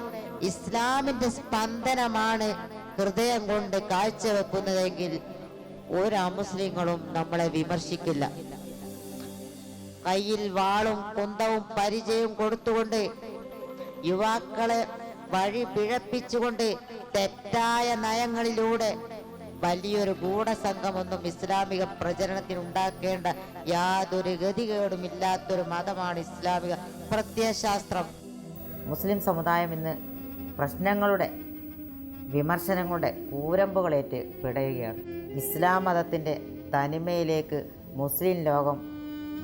ഇസ്ലാമിന്റെ സ്പന്ദനമാണ് ഹൃദയം കൊണ്ട് കാഴ്ചവെക്കുന്നതെങ്കിൽ ഒരു അമുസ്ലിങ്ങളും നമ്മളെ വിമർശിക്കില്ല. കയ്യിൽ വാളും കുന്തവും പരിചയവും കൊടുത്തുകൊണ്ട് യുവാക്കളെ വഴി പിഴപ്പിച്ചുകൊണ്ട് തെറ്റായ നയങ്ങളിലൂടെ വലിയൊരു ഗൂഢസംഘമൊന്നും ഇസ്ലാമിക പ്രചരണത്തിനുണ്ടാക്കേണ്ട യാതൊരു ഗതികേടുമില്ലാത്തൊരു മതമാണ് ഇസ്ലാമിക പ്രത്യയശാസ്ത്രം. മുസ്ലിം സമുദായം ഇന്ന് പ്രശ്നങ്ങളുടെ വിമർശനങ്ങളുടെ കൂരമ്പുകളേറ്റ് പിടയുകയാണ്. ഇസ്ലാം മതത്തിൻ്റെ തനിമയിലേക്ക് മുസ്ലിം ലോകം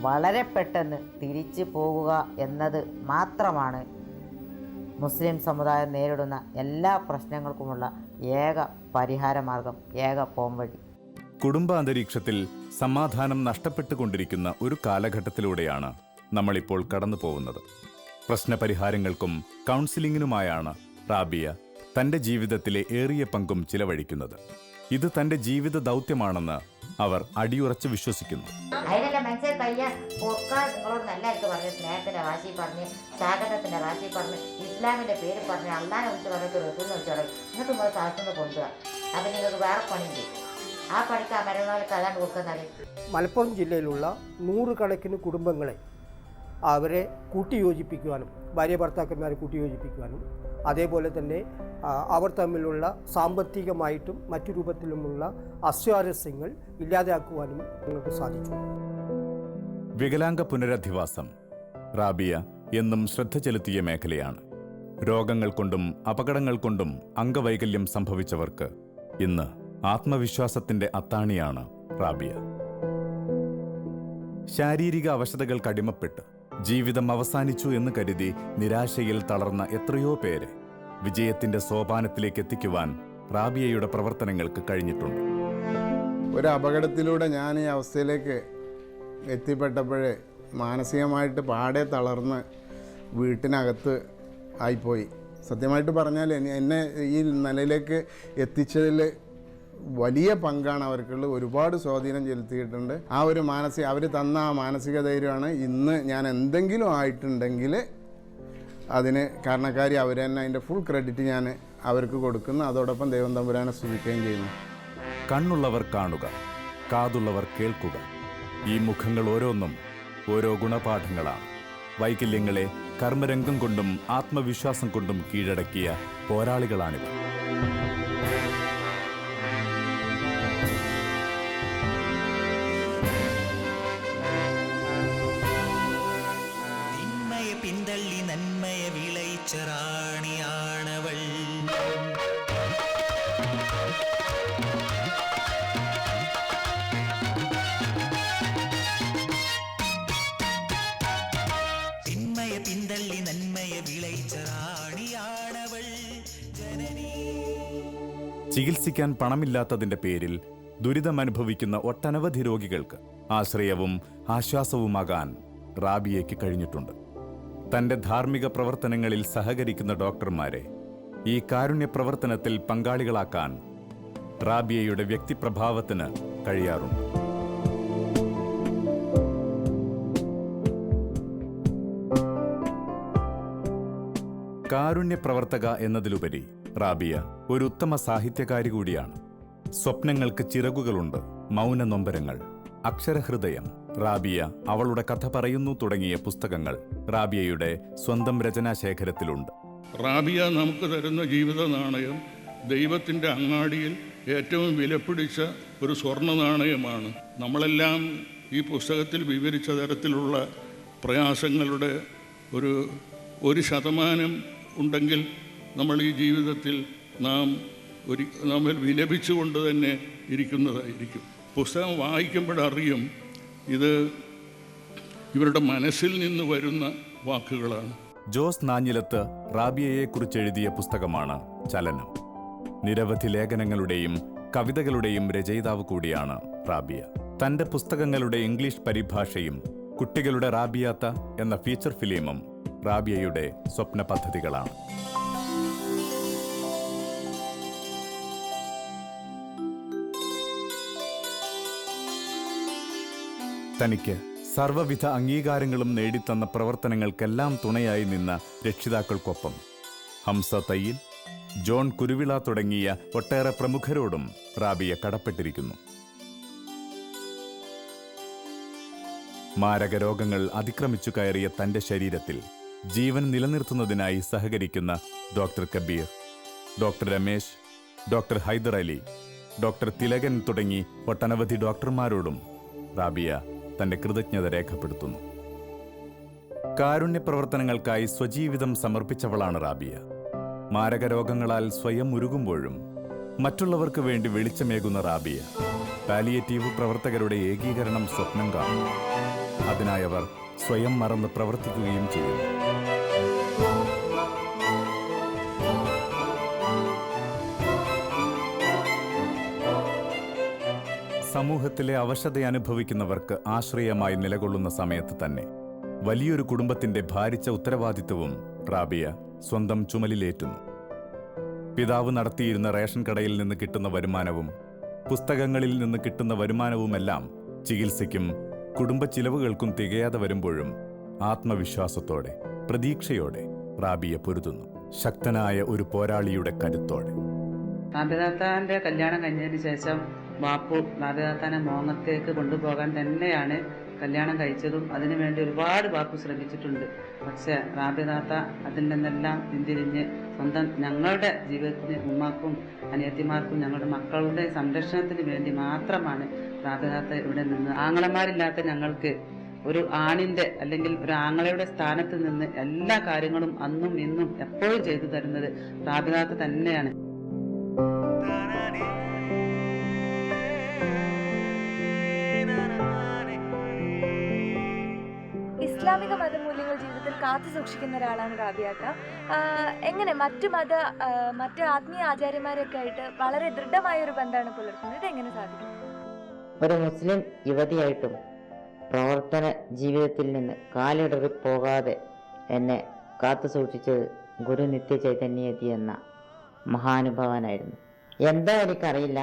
വളരെ പെട്ടെന്ന് തിരിച്ചു പോകുക എന്നത് മാത്രമാണ് മുസ്ലിം സമുദായം നേരിടുന്ന എല്ലാ പ്രശ്നങ്ങൾക്കുമുള്ള ഏക പരിഹാരമാർഗം, ഏക പോംവഴി. കുടുംബാന്തരീക്ഷത്തിൽ സമാധാനം നഷ്ടപ്പെട്ടുകൊണ്ടിരിക്കുന്ന ഒരു കാലഘട്ടത്തിലൂടെയാണ് നമ്മളിപ്പോൾ കടന്നു പോകുന്നത്. പ്രശ്നപരിഹാരങ്ങൾക്കും കൗൺസിലിങ്ങിനുമായാണ് റാബിയ തൻ്റെ ജീവിതത്തിലെ ഏറിയ പങ്കും ചിലവഴിക്കുന്നത്. ഇത് തൻ്റെ ജീവിത ദൗത്യമാണെന്ന് അവർ അടിയുറച്ച് വിശ്വസിക്കുന്നു. അതിനൊക്കെ മനസ്സിൽ കഴിയാൻ പൊക്കാൻ നിങ്ങളോട് നല്ലതായിട്ട് പറഞ്ഞ് സ്നേഹത്തിന്റെ ഭാഷയിൽ പറഞ്ഞ് സ്വാഗതത്തിന്റെ ഭാഷയിൽ പറഞ്ഞ് ഇസ്ലാമിന്റെ പേര് പറഞ്ഞ് അള്ളാനെ വിളിച്ച് പറഞ്ഞിട്ട് റസൂലിനെ വിളിച്ച് പറയും. എന്നിട്ട് നിങ്ങൾ സാഹസത്തിന് കൊണ്ടുപോകുക. അപ്പം നിങ്ങൾക്ക് വേറെ പണിയുണ്ട്. ആ പണിക്ക് ആ മരുന്നാൾക്ക് അതാണ്ട് കൊടുക്കുന്നത്. മലപ്പുറം ജില്ലയിലുള്ള 100 കണക്കിന് കുടുംബങ്ങളെ അവരെ കൂട്ടിയോജിപ്പിക്കുവാനും ഭാര്യ ഭർത്താക്കന്മാരെ കൂട്ടിയോജിപ്പിക്കുവാനും അതേപോലെ തന്നെ അവർ തമ്മിലുള്ള സാമ്പത്തികമായിട്ടും മറ്റു രൂപത്തിലുമുള്ള അസ്വാരസ്യങ്ങൾ ഇല്ലാതാക്കുവാനും ഞങ്ങൾക്ക് സാധിച്ചു. വികലാംഗ പുനരധിവാസം റാബിയ എന്നും ശ്രദ്ധ ചെലുത്തിയ മേഖലയാണ്. രോഗങ്ങൾ കൊണ്ടും അപകടങ്ങൾ കൊണ്ടും അംഗവൈകല്യം സംഭവിച്ചവർക്ക് ഇന്ന് ആത്മവിശ്വാസത്തിന്റെ അത്താണിയാണ് റാബിയ. ശാരീരിക അവശതകൾക്ക് അടിമപ്പെട്ട് ജീവിതം അവസാനിച്ചു എന്ന് കരുതി നിരാശയിൽ തളർന്ന എത്രയോ പേരെ വിജയത്തിന്റെ സോപാനത്തിലേക്ക് എത്തിക്കുവാൻ റാബിയയുടെ പ്രവർത്തനങ്ങൾക്ക് കഴിഞ്ഞിട്ടുണ്ട്. ഒരു അപകടത്തിലൂടെ ഞാൻ ഈ അവസ്ഥയിലേക്ക് എത്തിപ്പെട്ടപ്പോഴേ മാനസികമായിട്ട് പാടെ തളർന്ന് വീട്ടിനകത്ത് ആയിപ്പോയി. സത്യമായിട്ട് പറഞ്ഞാൽ എന്നെ ഈ നിലയിലേക്ക് എത്തിച്ചതിൽ വലിയ പങ്കാണ് അവർക്കുള്ളത്. ഒരുപാട് സ്വാധീനം ചെലുത്തിയിട്ടുണ്ട്. ആ ഒരു അവർ തന്ന ആ മാനസിക ധൈര്യമാണ് ഇന്ന് ഞാൻ എന്തെങ്കിലും ആയിട്ടുണ്ടെങ്കിൽ അതിന് കാരണക്കാരി അവർ തന്നെ. അതിൻ്റെ ഫുൾ ക്രെഡിറ്റ് ഞാൻ അവർക്ക് കൊടുക്കുന്നു. അതോടൊപ്പം ദൈവം തമ്പുരാനെ സ്തുതിക്കുകയും ചെയ്യുന്നു. കണ്ണുള്ളവർ കാണുക, കാതുള്ളവർ കേൾക്കുക. ഈ മുഖങ്ങൾ ഓരോന്നും ഓരോ ഗുണപാഠങ്ങളാണ്. വൈകല്യങ്ങളെ കർമ്മരംഗം കൊണ്ടും ആത്മവിശ്വാസം കൊണ്ടും കീഴടക്കിയ പോരാളികളാണിവർ. പിന്തള്ളി നന്മയെ വിളയിച്ച റാണിയാണവൾ. തിന്മയെ പിന്തള്ളി നന്മയെ വിളയിച്ച റാണിയാണവൾ ജനനീ. ചികിത്സിക്കാൻ പണമില്ലാത്തതിന്റെ പേരിൽ ദുരിതമനുഭവിക്കുന്ന ഒട്ടനവധി രോഗികൾക്ക് ആശ്രയവും ആശ്വാസവുമാകാൻ റാബിയയ്ക്ക് കഴിഞ്ഞിട്ടുണ്ട്. തന്റെ ധാർമ്മിക പ്രവർത്തനങ്ങളിൽ സഹകരിക്കുന്ന ഡോക്ടർമാരെ ഈ കാരുണ്യ പ്രവർത്തനത്തിൽ പങ്കാളികളാക്കാൻ റാബിയയുടെ വ്യക്തിപ്രഭാവത്തിന് കഴിയാറുണ്ട്. കാരുണ്യ പ്രവർത്തക എന്നതിലുപരി റാബിയ ഒരു ഉത്തമ സാഹിത്യകാരി കൂടിയാണ്. സ്വപ്നങ്ങൾക്ക് ചിറകുകളുണ്ട്, മൗന നൊമ്പരങ്ങൾ, അക്ഷരഹൃദയം, റാബിയ അവളുടെ കഥ പറയുന്നു തുടങ്ങിയ പുസ്തകങ്ങൾ റാബിയയുടെ സ്വന്തം രചനാശേഖരത്തിലുണ്ട്. റാബിയ നമുക്ക് തരുന്ന ജീവിത നാണയം ദൈവത്തിൻ്റെ അങ്ങാടിയിൽ ഏറ്റവും വിലപിടിച്ച ഒരു സ്വർണ്ണ നാണയമാണ്. നമ്മളെല്ലാം ഈ പുസ്തകത്തിൽ വിവരിച്ച തരത്തിലുള്ള പ്രയാസങ്ങളുടെ ഒരു 1% ഉണ്ടെങ്കിൽ നമ്മൾ ഈ ജീവിതത്തിൽ നമ്മൾ വിലപിച്ചുകൊണ്ട് തന്നെ ഇരിക്കുന്നതായിരിക്കും. പുസ്തകം വായിക്കുമ്പോഴറിയും ഇത് ഇവരുടെ മനസ്സിൽ നിന്ന് വരുന്ന വാക്കുകളാണ്. ജോസ് നാഞ്ഞിലത്ത് റാബിയയെക്കുറിച്ച് എഴുതിയ പുസ്തകമാണ് ചലനം. നിരവധി ലേഖനങ്ങളുടെയും കവിതകളുടെയും രചയിതാവ് കൂടിയാണ് റാബിയ. തന്റെ പുസ്തകങ്ങളുടെ ഇംഗ്ലീഷ് പരിഭാഷയും കുട്ടികളുടെ റാബിയാത്ത എന്ന ഫീച്ചർ ഫിലിമും റാബിയയുടെ സ്വപ്ന പദ്ധതികളാണ്. തനിക്ക് സർവ്വവിധ അംഗീകാരങ്ങളും നേടിത്തന്ന പ്രവർത്തനങ്ങൾക്കെല്ലാം തുണയായി നിന്ന രക്ഷിതാക്കൾക്കൊപ്പം ഹംസ തയ്യിൽ, ജോൺ കുരുവിള തുടങ്ങിയ ഒട്ടേറെ പ്രമുഖരോടും റാബിയ കടപ്പെട്ടിരിക്കുന്നു. മാരകരോഗങ്ങൾ അതിക്രമിച്ചു കയറിയ തന്റെ ശരീരത്തിൽ ജീവൻ നിലനിർത്തുന്നതിനായി സഹകരിക്കുന്ന doctor Kabir, doctor Ramesh, doctor Hyder Ali, doctor Thilakan തുടങ്ങി ഒട്ടനവധി ഡോക്ടർമാരോടും റാബിയ തന്റെ കൃതജ്ഞത രേഖപ്പെടുത്തുന്നു. കാരുണ്യ പ്രവർത്തനങ്ങൾക്കായി സ്വജീവിതം സമർപ്പിച്ചവളാണ് റാബിയ. മാരകരോഗങ്ങളാൽ സ്വയം ഉരുകുമ്പോഴും മറ്റുള്ളവർക്ക് വേണ്ടി വെളിച്ചമേകുന്ന റാബിയ പാലിയേറ്റീവ് പ്രവർത്തകരുടെ ഏകീകരണം സ്വപ്നം കാണും. അതിനായി അവർ സ്വയം മറന്ന് പ്രവർത്തിക്കുകയും ചെയ്യുന്നു. സമൂഹത്തിലെ അവശത അനുഭവിക്കുന്നവർക്ക് ആശ്രയമായി നിലകൊള്ളുന്ന സമയത്ത് തന്നെ വലിയൊരു കുടുംബത്തിന്റെ ഭാരിച്ച ഉത്തരവാദിത്വവും റാബിയ സ്വന്തം ചുമലിലേറ്റുന്നു. പിതാവ് നടത്തിയിരുന്ന റേഷൻ കടയിൽ നിന്ന് കിട്ടുന്ന വരുമാനവും പുസ്തകങ്ങളിൽ നിന്ന് കിട്ടുന്ന വരുമാനവുമെല്ലാം ചികിത്സയ്ക്കും കുടുംബ ചിലവുകൾക്കും തികയാതെ വരുമ്പോഴും ആത്മവിശ്വാസത്തോടെ, പ്രതീക്ഷയോടെ റാബിയ പൊരുതുന്നു. ശക്തനായ ഒരു പോരാളിയുടെ കരുത്തോടെ. റാബിതാത്താൻ്റെ കല്യാണം കഴിഞ്ഞതിന് ശേഷം ബാപ്പു റാബിതാത്താനെ മോങ്ങത്തേക്ക് കൊണ്ടുപോകാൻ തന്നെയാണ് കല്യാണം കഴിച്ചതും. അതിനുവേണ്ടി ഒരുപാട് ബാപ്പു ശ്രമിച്ചിട്ടുണ്ട്. പക്ഷേ റാബിതാത്ത അതിൽ നിന്നെല്ലാം പിന്തിരിഞ്ഞ് സ്വന്തം ഞങ്ങളുടെ ജീവിതത്തിന് ഉമ്മാക്കും അനിയത്തിമാർക്കും ഞങ്ങളുടെ മക്കളുടെ സംരക്ഷണത്തിന് വേണ്ടി മാത്രമാണ് റാബിതാത്ത ഇവിടെ നിന്ന്. ആങ്ങളമാരില്ലാത്ത ഞങ്ങൾക്ക് ഒരു ആണിൻ്റെ അല്ലെങ്കിൽ ഒരു ആങ്ങളയുടെ സ്ഥാനത്ത് നിന്ന് എല്ലാ കാര്യങ്ങളും അന്നും ഇന്നും എപ്പോഴും ചെയ്തു തരുന്നത് റാബിതാത്ത തന്നെയാണ്. ഇസ്ലാമിക മതമൂല്യങ്ങൾ ജീവിതത്തിൽ കാത്തു സൂക്ഷിക്കുന്ന ഒരാളാണ് റാബിയാക്ക. എങ്ങനെ മറ്റ് ആത്മീയ ആചാര്യന്മാരൊക്കെ ആയിട്ട് വളരെ ദൃഢമായൊരു ബന്ധമാണ് പുലർത്തുന്നത്. ഇതെങ്ങനെ സാധിക്കും? ഒരു മുസ്ലിം യുവതിയായിട്ടും പ്രവർത്തന ജീവിതത്തിൽ നിന്ന് കാലിടറി പോകാതെ എന്നെ കാത്തു സൂക്ഷിച്ചത് ഗുരു നിത്യ ചൈതന്യതി എന്ന മഹാനുഭാവനായിരുന്നു. എന്താ എനിക്കറിയില്ല,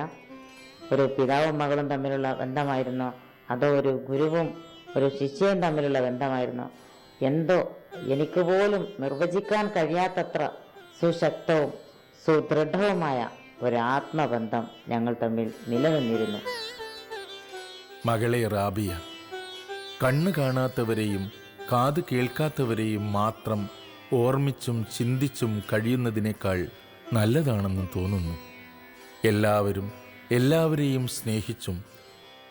ഒരു പിതാവും മകളും തമ്മിലുള്ള ബന്ധമായിരുന്നോ അതോ ഒരു ഗുരുവും ഒരു ശിഷ്യയും തമ്മിലുള്ള ബന്ധമായിരുന്നോ എന്തോ എനിക്ക് പോലും നിർവചിക്കാൻ കഴിയാത്തത്ര സുശക്തവും സുദൃഢവുമായ ഒരു ആത്മബന്ധം ഞങ്ങൾ തമ്മിൽ നിലനിന്നിരുന്നു. മകളെ റാബിയ, കണ്ണ് കാണാത്തവരെയും കാത് കേൾക്കാത്തവരെയും മാത്രം ഓർമ്മിച്ചും ചിന്തിച്ചും കഴിയുന്നതിനേക്കാൾ നല്ലതാണെന്ന് തോന്നുന്നു എല്ലാവരും എല്ലാവരെയും സ്നേഹിച്ചും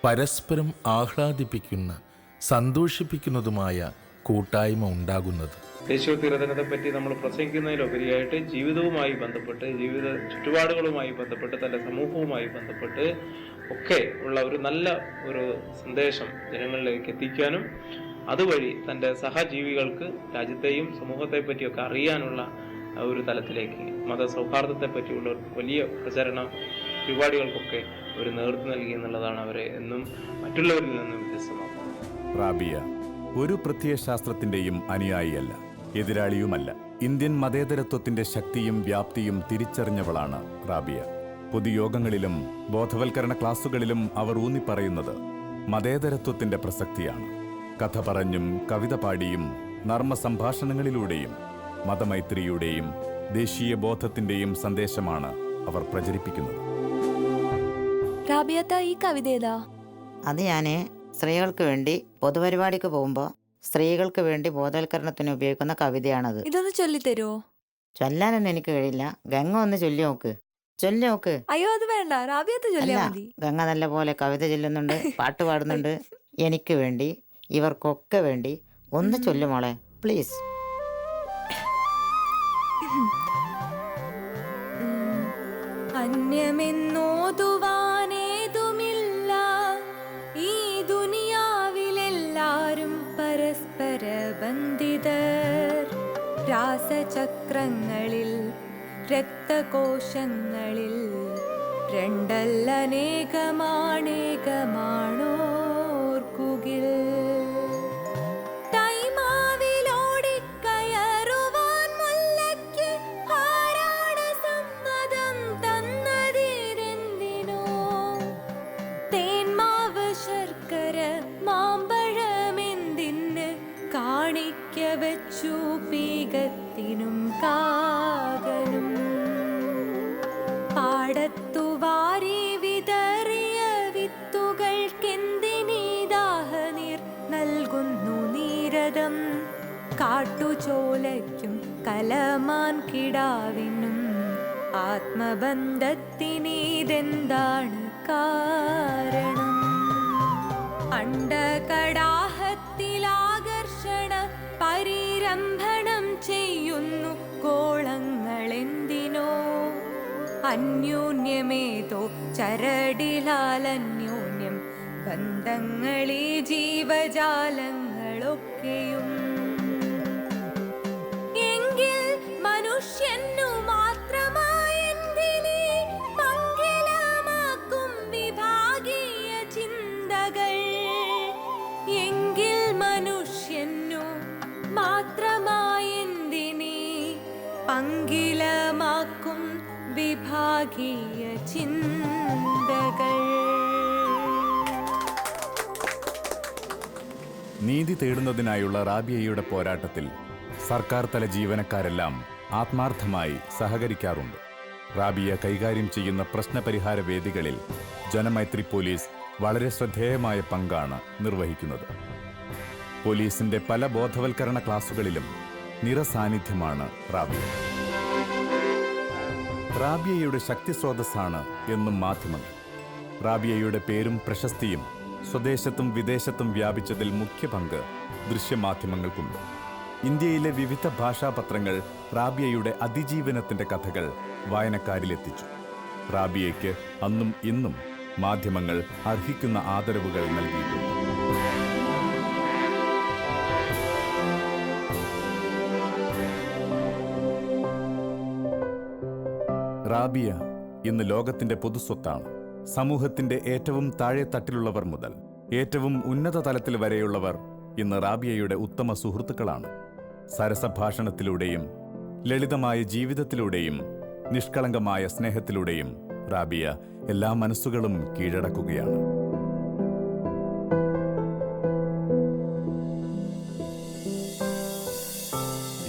പരസ്പരം ആഹ്ലാദിപ്പിക്കുന്ന സന്തോഷിപ്പിക്കുന്നതുമായ കൂട്ടായ്മ ഉണ്ടാകുന്നത്. ദേശീയ തീരദിനത്തെപ്പറ്റി നമ്മൾ പ്രസംഗിക്കുന്നതിലുപരിയായിട്ട് ജീവിതവുമായി ബന്ധപ്പെട്ട്, ജീവിത ചുറ്റുപാടുകളുമായി ബന്ധപ്പെട്ട്, തൻ്റെ സമൂഹവുമായി ബന്ധപ്പെട്ട് ഒക്കെ ഉള്ള ഒരു നല്ല ഒരു സന്ദേശം ജനങ്ങളിലേക്ക് എത്തിക്കാനും അതുവഴി തൻ്റെ സഹജീവികൾക്ക് രാജ്യത്തെയും സമൂഹത്തെ പറ്റിയൊക്കെ അറിയാനുള്ള ഒരു തലത്തിലേക്ക് മതസൗഹാർദ്ദത്തെ പറ്റിയുള്ള വലിയ പ്രചരണ പരിപാടികൾക്കൊക്കെ ഒരു നേതൃത്വം നൽകി എന്നുള്ളതാണ് അവരെ എന്നും മറ്റുള്ളവരിൽ നിന്നും വ്യത്യസ്തമാക്കുന്നത്. റാബിയ ഒരു പ്രത്യയശാസ്ത്രത്തിന്റെയും അനുയായിയല്ല, എതിരാളിയുമല്ല. ഇന്ത്യൻ മതേതരത്വത്തിന്റെ ശക്തിയും വ്യാപ്തിയും തിരിച്ചറിഞ്ഞവളാണ് റാബിയ. പൊതുയോഗങ്ങളിലും ബോധവൽക്കരണ ക്ലാസുകളിലും അവർ ഊന്നിപ്പറയുന്നത് മതേതരത്വത്തിന്റെ പ്രസക്തിയാണ്. കഥ പറഞ്ഞും കവിത പാടിയും നർമ്മ സംഭാഷണങ്ങളിലൂടെയും മതമൈത്രിയുടെയും ദേശീയ ബോധത്തിന്റെയും സന്ദേശമാണ് അവർ പ്രചരിപ്പിക്കുന്നത്. റാബിയത്ത, ഈ കവിത ഏതാ? അത് ഞാൻ സ്ത്രീകൾക്ക് വേണ്ടി പൊതുപരിപാടിക്ക് പോകുമ്പോൾ സ്ത്രീകൾക്ക് വേണ്ടി ബോധവൽക്കരണത്തിന് ഉപയോഗിക്കുന്ന കവിതയാണത്. ഇതൊന്ന് ചൊല്ലിത്തരുമോ? ചൊല്ലാനൊന്നും എനിക്ക് കഴിയില്ല. ഗംഗ ഒന്ന് ചൊല്ലി നോക്ക്. ചൊല്ലി നോക്ക്. അയ്യോ, അത് വേണ്ട, റാബിയത്ത ചൊല്ലിയാ മതി. ഗംഗ നല്ല പോലെ കവിത ചൊല്ലുന്നുണ്ട്, പാട്ട് പാടുന്നുണ്ട്. എനിക്ക് വേണ്ടി, ഇവർക്കൊക്കെ വേണ്ടി ഒന്ന് ചൊല്ലു മോളെ, പ്ലീസ്. അന്യമെന്നോതുവാനേതുമില്ല ഈ ദുനിയാവിലെല്ലാരും പരസ്പര ബന്ധിതർ. രാസചക്രങ്ങളിൽ രക്തകോശങ്ങളിൽ രണ്ടല്ലനേകമാണേകമാണോർക്കുകിൽ. തൈമാവിലോടിക്കയറുവാൻ മുല്ലയ്ക്ക് ആരാണ് സമ്മതം തന്നതിരെന്തിനോ? തേന്മാവ് ശർക്കര മാമ്പഴമെന്തിന് കാണിക്ക വെച്ചു പീകത്തിനും കാകനും. പാടത്തു വാരി വിതറിയ വിത്തുകൾക്കെന്തിനീ ദാഹനീർ നൽകുന്നു നീരദം? കാട്ടുചോലയ്ക്കും കലമാൻ കിടാവിനും ആത്മബന്ധത്തിനീതെന്താണ് കാരണം? അണ്ടകടാഹത്തിലാകർഷണ പരിരംഭണം ചെയ്യുന്നു ഗോളങ്ങളെന്തിനോ? അന്യോന്യമേതോ ചരടിലാലന്യോന്യം ബന്ധങ്ങളീ ജീവജാലങ്ങളൊക്കെയും. എങ്കിൽ മനുഷ്യനു മാത്രമായെന്തിനീ പങ്കിലമാക്കും വിഭാഗീയ ചിന്തകൾ? എങ്കിൽ മനുഷ്യനു മാത്രമായെന്തിനീ പങ്കിലമാക്കും വിഭാഗീയ ചിന്തകൾ? നീതി തേടുന്നതിനായുള്ള റാബിയയുടെ പോരാട്ടത്തിൽ സർക്കാർ തല ജീവനക്കാരെല്ലാം ആത്മാർത്ഥമായി സഹകരിക്കാറുണ്ട്. റാബിയ കൈകാര്യം ചെയ്യുന്ന പ്രശ്നപരിഹാര വേദികളിൽ ജനമൈത്രി പോലീസ് വളരെ ശ്രദ്ധേയമായ പങ്കാണ് നിർവഹിക്കുന്നത്. പോലീസിന്റെ പല ബോധവൽക്കരണ ക്ലാസുകളിലും നിറസാന്നിധ്യമാണ് റാബിയ. റാബിയയുടെ ശക്തിസ്രോതസ്സാണ് എന്നും മാധ്യമങ്ങൾ. റാബിയയുടെ പേരും പ്രശസ്തിയും സ്വദേശത്തും വിദേശത്തും വ്യാപിച്ചതിൽ മുഖ്യ പങ്ക് ദൃശ്യമാധ്യമങ്ങൾക്കുണ്ട്. ഇന്ത്യയിലെ വിവിധ ഭാഷാപത്രങ്ങൾ റാബിയയുടെ അതിജീവനത്തിന്റെ കഥകൾ വായനക്കാരിലെത്തിച്ചു. റാബിയയ്ക്ക് അന്നും ഇന്നും മാധ്യമങ്ങൾ അർഹിക്കുന്ന ആദരവുകൾ നൽകിയിട്ടുണ്ട്. റാബിയ ഇന്ന് ലോകത്തിന്റെ പൊതുസ്വത്താണ്. സമൂഹത്തിന്റെ ഏറ്റവും താഴെത്തട്ടിലുള്ളവർ മുതൽ ഏറ്റവും ഉന്നത തലത്തിൽ വരെയുള്ളവർ ഇന്ന് റാബിയയുടെ ഉത്തമ സുഹൃത്തുക്കളാണ്. സരസഭാഷണത്തിലൂടെയും ലളിതമായ ജീവിതത്തിലൂടെയും നിഷ്കളങ്കമായ സ്നേഹത്തിലൂടെയും റാബിയ എല്ലാ മനസ്സുകളും കീഴടക്കുകയാണ്.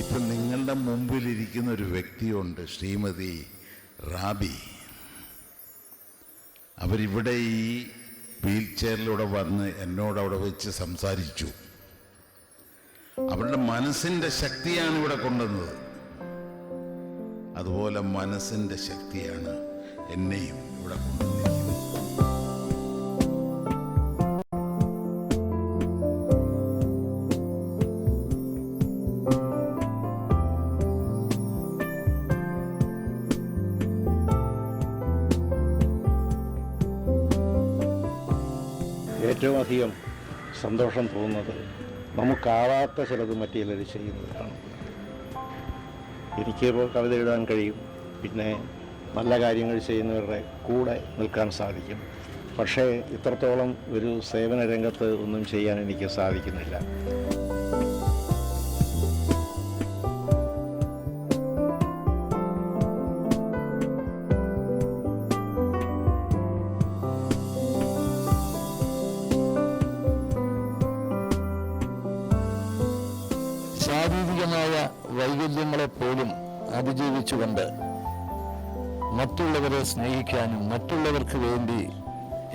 ഇപ്പം നിങ്ങളുടെ മുമ്പിലിരിക്കുന്ന ഒരു വ്യക്തിയുണ്ട്, ശ്രീമതി റാബി. അവരിവിടെ ഈ വീൽ ചെയറിലൂടെ വന്ന് എന്നോട് അവിടെ വെച്ച് സംസാരിച്ചു. അവരുടെ മനസ്സിൻ്റെ ശക്തിയാണ് ഇവിടെ കൊണ്ടുവന്നത്. അതുപോലെ മനസ്സിൻ്റെ ശക്തിയാണ് എന്നെയും ഇവിടെ കൊണ്ടുവന്നത്. ഏറ്റവും അധികം സന്തോഷം തോന്നുന്നത് നമുക്കാവാത്ത ചിലത് മറ്റു ചിലർ ചെയ്യുന്നതാണ്. എനിക്കിപ്പോൾ കവിത എഴുതാൻ കഴിയും, പിന്നെ നല്ല കാര്യങ്ങൾ ചെയ്യുന്നവരുടെ കൂടെ നിൽക്കാൻ സാധിക്കും. പക്ഷേ ഇത്രത്തോളം ഒരു സേവന രംഗത്ത് ഒന്നും ചെയ്യാൻ എനിക്ക് സാധിക്കുന്നില്ല. ശാരീരികമായ വൈകല്യങ്ങളെപ്പോലും അതിജീവിച്ചുകൊണ്ട് മറ്റുള്ളവരെ സ്നേഹിക്കാനും മറ്റുള്ളവർക്ക് വേണ്ടി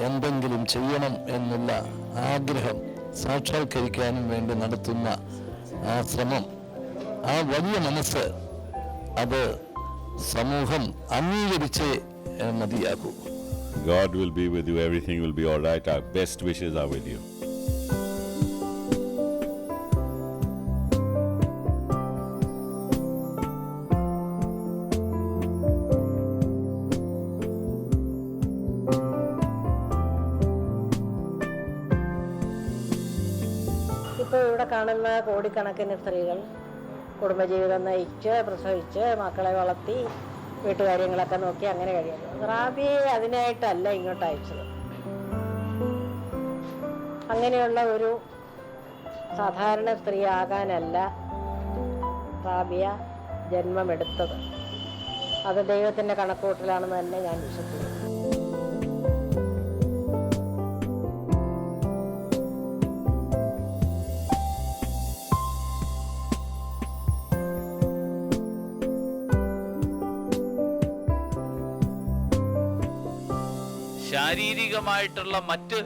എന്തെങ്കിലും ചെയ്യണം എന്നുള്ള ആഗ്രഹം സാക്ഷാത്കരിക്കാനും വേണ്ടി നടത്തുന്ന ആ ശ്രമം, ആ വലിയ മനസ്സ്, അത് സമൂഹം അംഗീകരിച്ചേ മതിയാകൂ. God will be with you. Everything will be all right. Our best wishes are with you. ഇപ്പോൾ ഇവിടെ കാണുന്ന കോടിക്കണക്കിന് സ്ത്രീകൾ കുടുംബജീവിതം നയിച്ച് പ്രസവിച്ച് മക്കളെ വളർത്തി വീട്ടുകാര്യങ്ങളൊക്കെ നോക്കി അങ്ങനെ കഴിയുന്നു. റാബിയെ അതിനായിട്ടല്ല ഇങ്ങോട്ട് അയച്ചത്. അങ്ങനെയുള്ള ഒരു സാധാരണ സ്ത്രീ ആകാനല്ല റാബിയ ജന്മമെടുത്തത്. അത് ദൈവത്തിൻ്റെ കണക്കുകൂട്ടലാണെന്ന് തന്നെ ഞാൻ വിശ്വസിക്കുന്നു. ശാരീരികമായിട്ടുള്ള മറ്റ്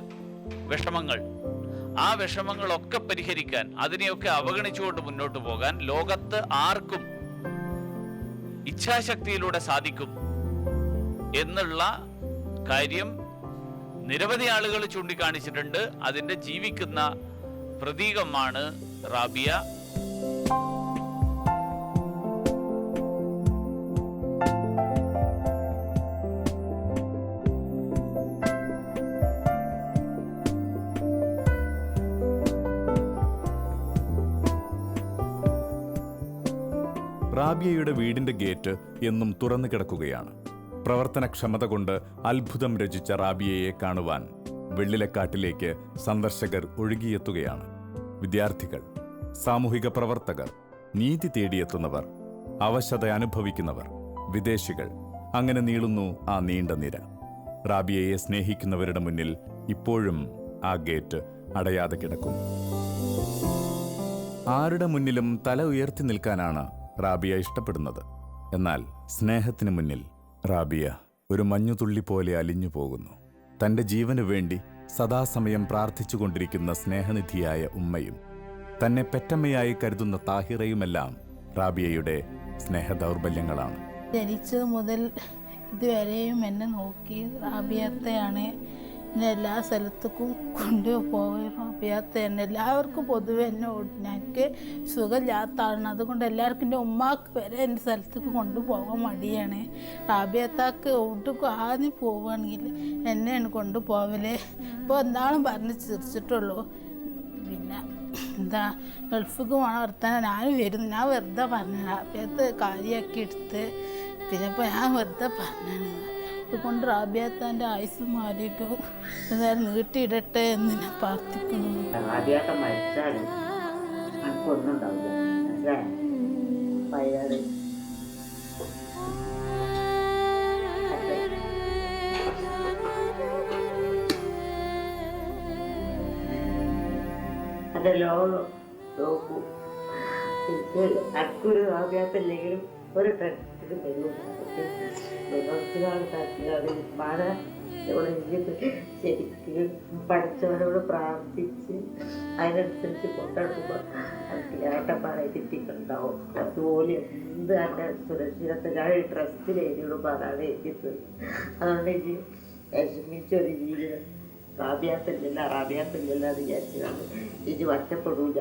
വിഷമങ്ങൾ, ആ വിഷമങ്ങളൊക്കെ പരിഹരിക്കാൻ, അതിനെയൊക്കെ അവഗണിച്ചുകൊണ്ട് മുന്നോട്ട് പോകാൻ ലോകത്ത് ആർക്കും ഇച്ഛാശക്തിയിലൂടെ സാധിക്കും എന്നുള്ള കാര്യം നിരവധി ആളുകൾ ചൂണ്ടിക്കാണിച്ചിട്ടുണ്ട്. അതിൻ്റെ ജീവിക്കുന്ന പ്രതീകമാണ് റാബിയ. റാബിയയുടെ വീടിന്റെ ഗേറ്റ് എന്നും തുറന്നു കിടക്കുകയാണ്. പ്രവർത്തനക്ഷമത കൊണ്ട് അത്ഭുതം രചിച്ച റാബിയയെ കാണുവാൻ വെള്ളിലക്കാട്ടിലേക്ക് സന്ദർശകർ ഒഴുകിയെത്തുകയാണ്. വിദ്യാർത്ഥികൾ, സാമൂഹിക പ്രവർത്തകർ, നീതി തേടിയെത്തുന്നവർ, അവശത അനുഭവിക്കുന്നവർ, വിദേശികൾ, അങ്ങനെ നീളുന്നു ആ നീണ്ട നിര. റാബിയയെ സ്നേഹിക്കുന്നവരുടെ മുന്നിൽ ഇപ്പോഴും ആ ഗേറ്റ് അടയാതെ കിടക്കുന്നു. ആരുടെ മുന്നിലും തല ഉയർത്തി നിൽക്കാനാണ് റാബിയ ഇഷ്ടപ്പെടുന്നത്. എന്നാൽ സ്നേഹത്തിന് മുന്നിൽ റാബിയ ഒരു മഞ്ഞുതുള്ളി പോലെ അലിഞ്ഞു പോകുന്നു. തൻ്റെ ജീവനു വേണ്ടി സദാസമയം പ്രാർത്ഥിച്ചുകൊണ്ടിരിക്കുന്ന സ്നേഹനിധിയായ ഉമ്മയും തന്നെ പെറ്റമ്മയായി കരുതുന്ന താഹിറയുമെല്ലാം റാബിയയുടെ സ്നേഹദൗർബല്യങ്ങളാണ്. ജനിച്ചത് മുതൽ ഇതുവരെയും എന്നെ നോക്കി റാബിയത്തെയാണ് എന്നെ എല്ലാ സ്ഥലത്തേക്കും കൊണ്ടുപോയി. റാബിയത്തെ തന്നെ എല്ലാവർക്കും പൊതുവെ എന്നെ എനിക്ക് സുഖമില്ലാത്ത ആളാണ്. അതുകൊണ്ട് എല്ലാവർക്കും എൻ്റെ ഉമ്മാക്ക് വരെ എൻ്റെ സ്ഥലത്തേക്ക് കൊണ്ടുപോകാൻ മടിയാണ്. റാബിയത്താക്ക് ഒട്ടുക്കും ആദ്യം പോവുകയാണെങ്കിൽ എന്നെയാണ് കൊണ്ടുപോവല്. ഇപ്പോൾ എന്താളും പറഞ്ഞ് ചിരിച്ചിട്ടുള്ളൂ. പിന്നെ എന്താ ഗൾഫിക്ക് പോകണം വർത്താനം ഞാനും വരുന്നു. ഞാൻ വെറുതെ പറഞ്ഞു റാബിയത്ത് കാര്യമാക്കി എടുത്ത്. പിന്നെ ഇപ്പോൾ ഞാൻ വെറുതെ പറഞ്ഞാണ്. അതുകൊണ്ട് റാബിയത്താൻ്റെ ആയുസ് മാറിയിട്ടും എന്തായാലും നീട്ടിയിടട്ടെ എന്ന് ഞാൻ പ്രാർത്ഥിക്കുന്നു. റാബിയാത്ത മരിച്ചാൽ നമുക്കൊന്നും ഉണ്ടാവില്ല. മനസ്സിലായോ? അതെ ലോകം നോക്കൂ. അക്കൊരു റാബിയാത്തില്ലെങ്കിലും ഒരു ടെൻഷൻ വരും. ശരിക്കും പഠിച്ചവരോട് പ്രാർത്ഥിച്ച് അതിനനുസരിച്ച് കൊണ്ടുനടക്കുമ്പോൾ ഏട്ടന്മാരെ കിട്ടിയിട്ടുണ്ടാവും. അതുപോലെ എന്ത് എൻ്റെ സുരക്ഷിതത്തെ ഞാൻ ട്രസ്റ്റിൽ എഴുതിയിടുമ്പോൾ അതാണ് എഴുതിയത്. അതുകൊണ്ട് എനിക്ക് വിഷമിച്ചൊരു ജീവിതം റാബിയാത്തില്ല എന്ന് വിചാരിച്ചതാണ്. ഇനി ഒറ്റപ്പെടൂല.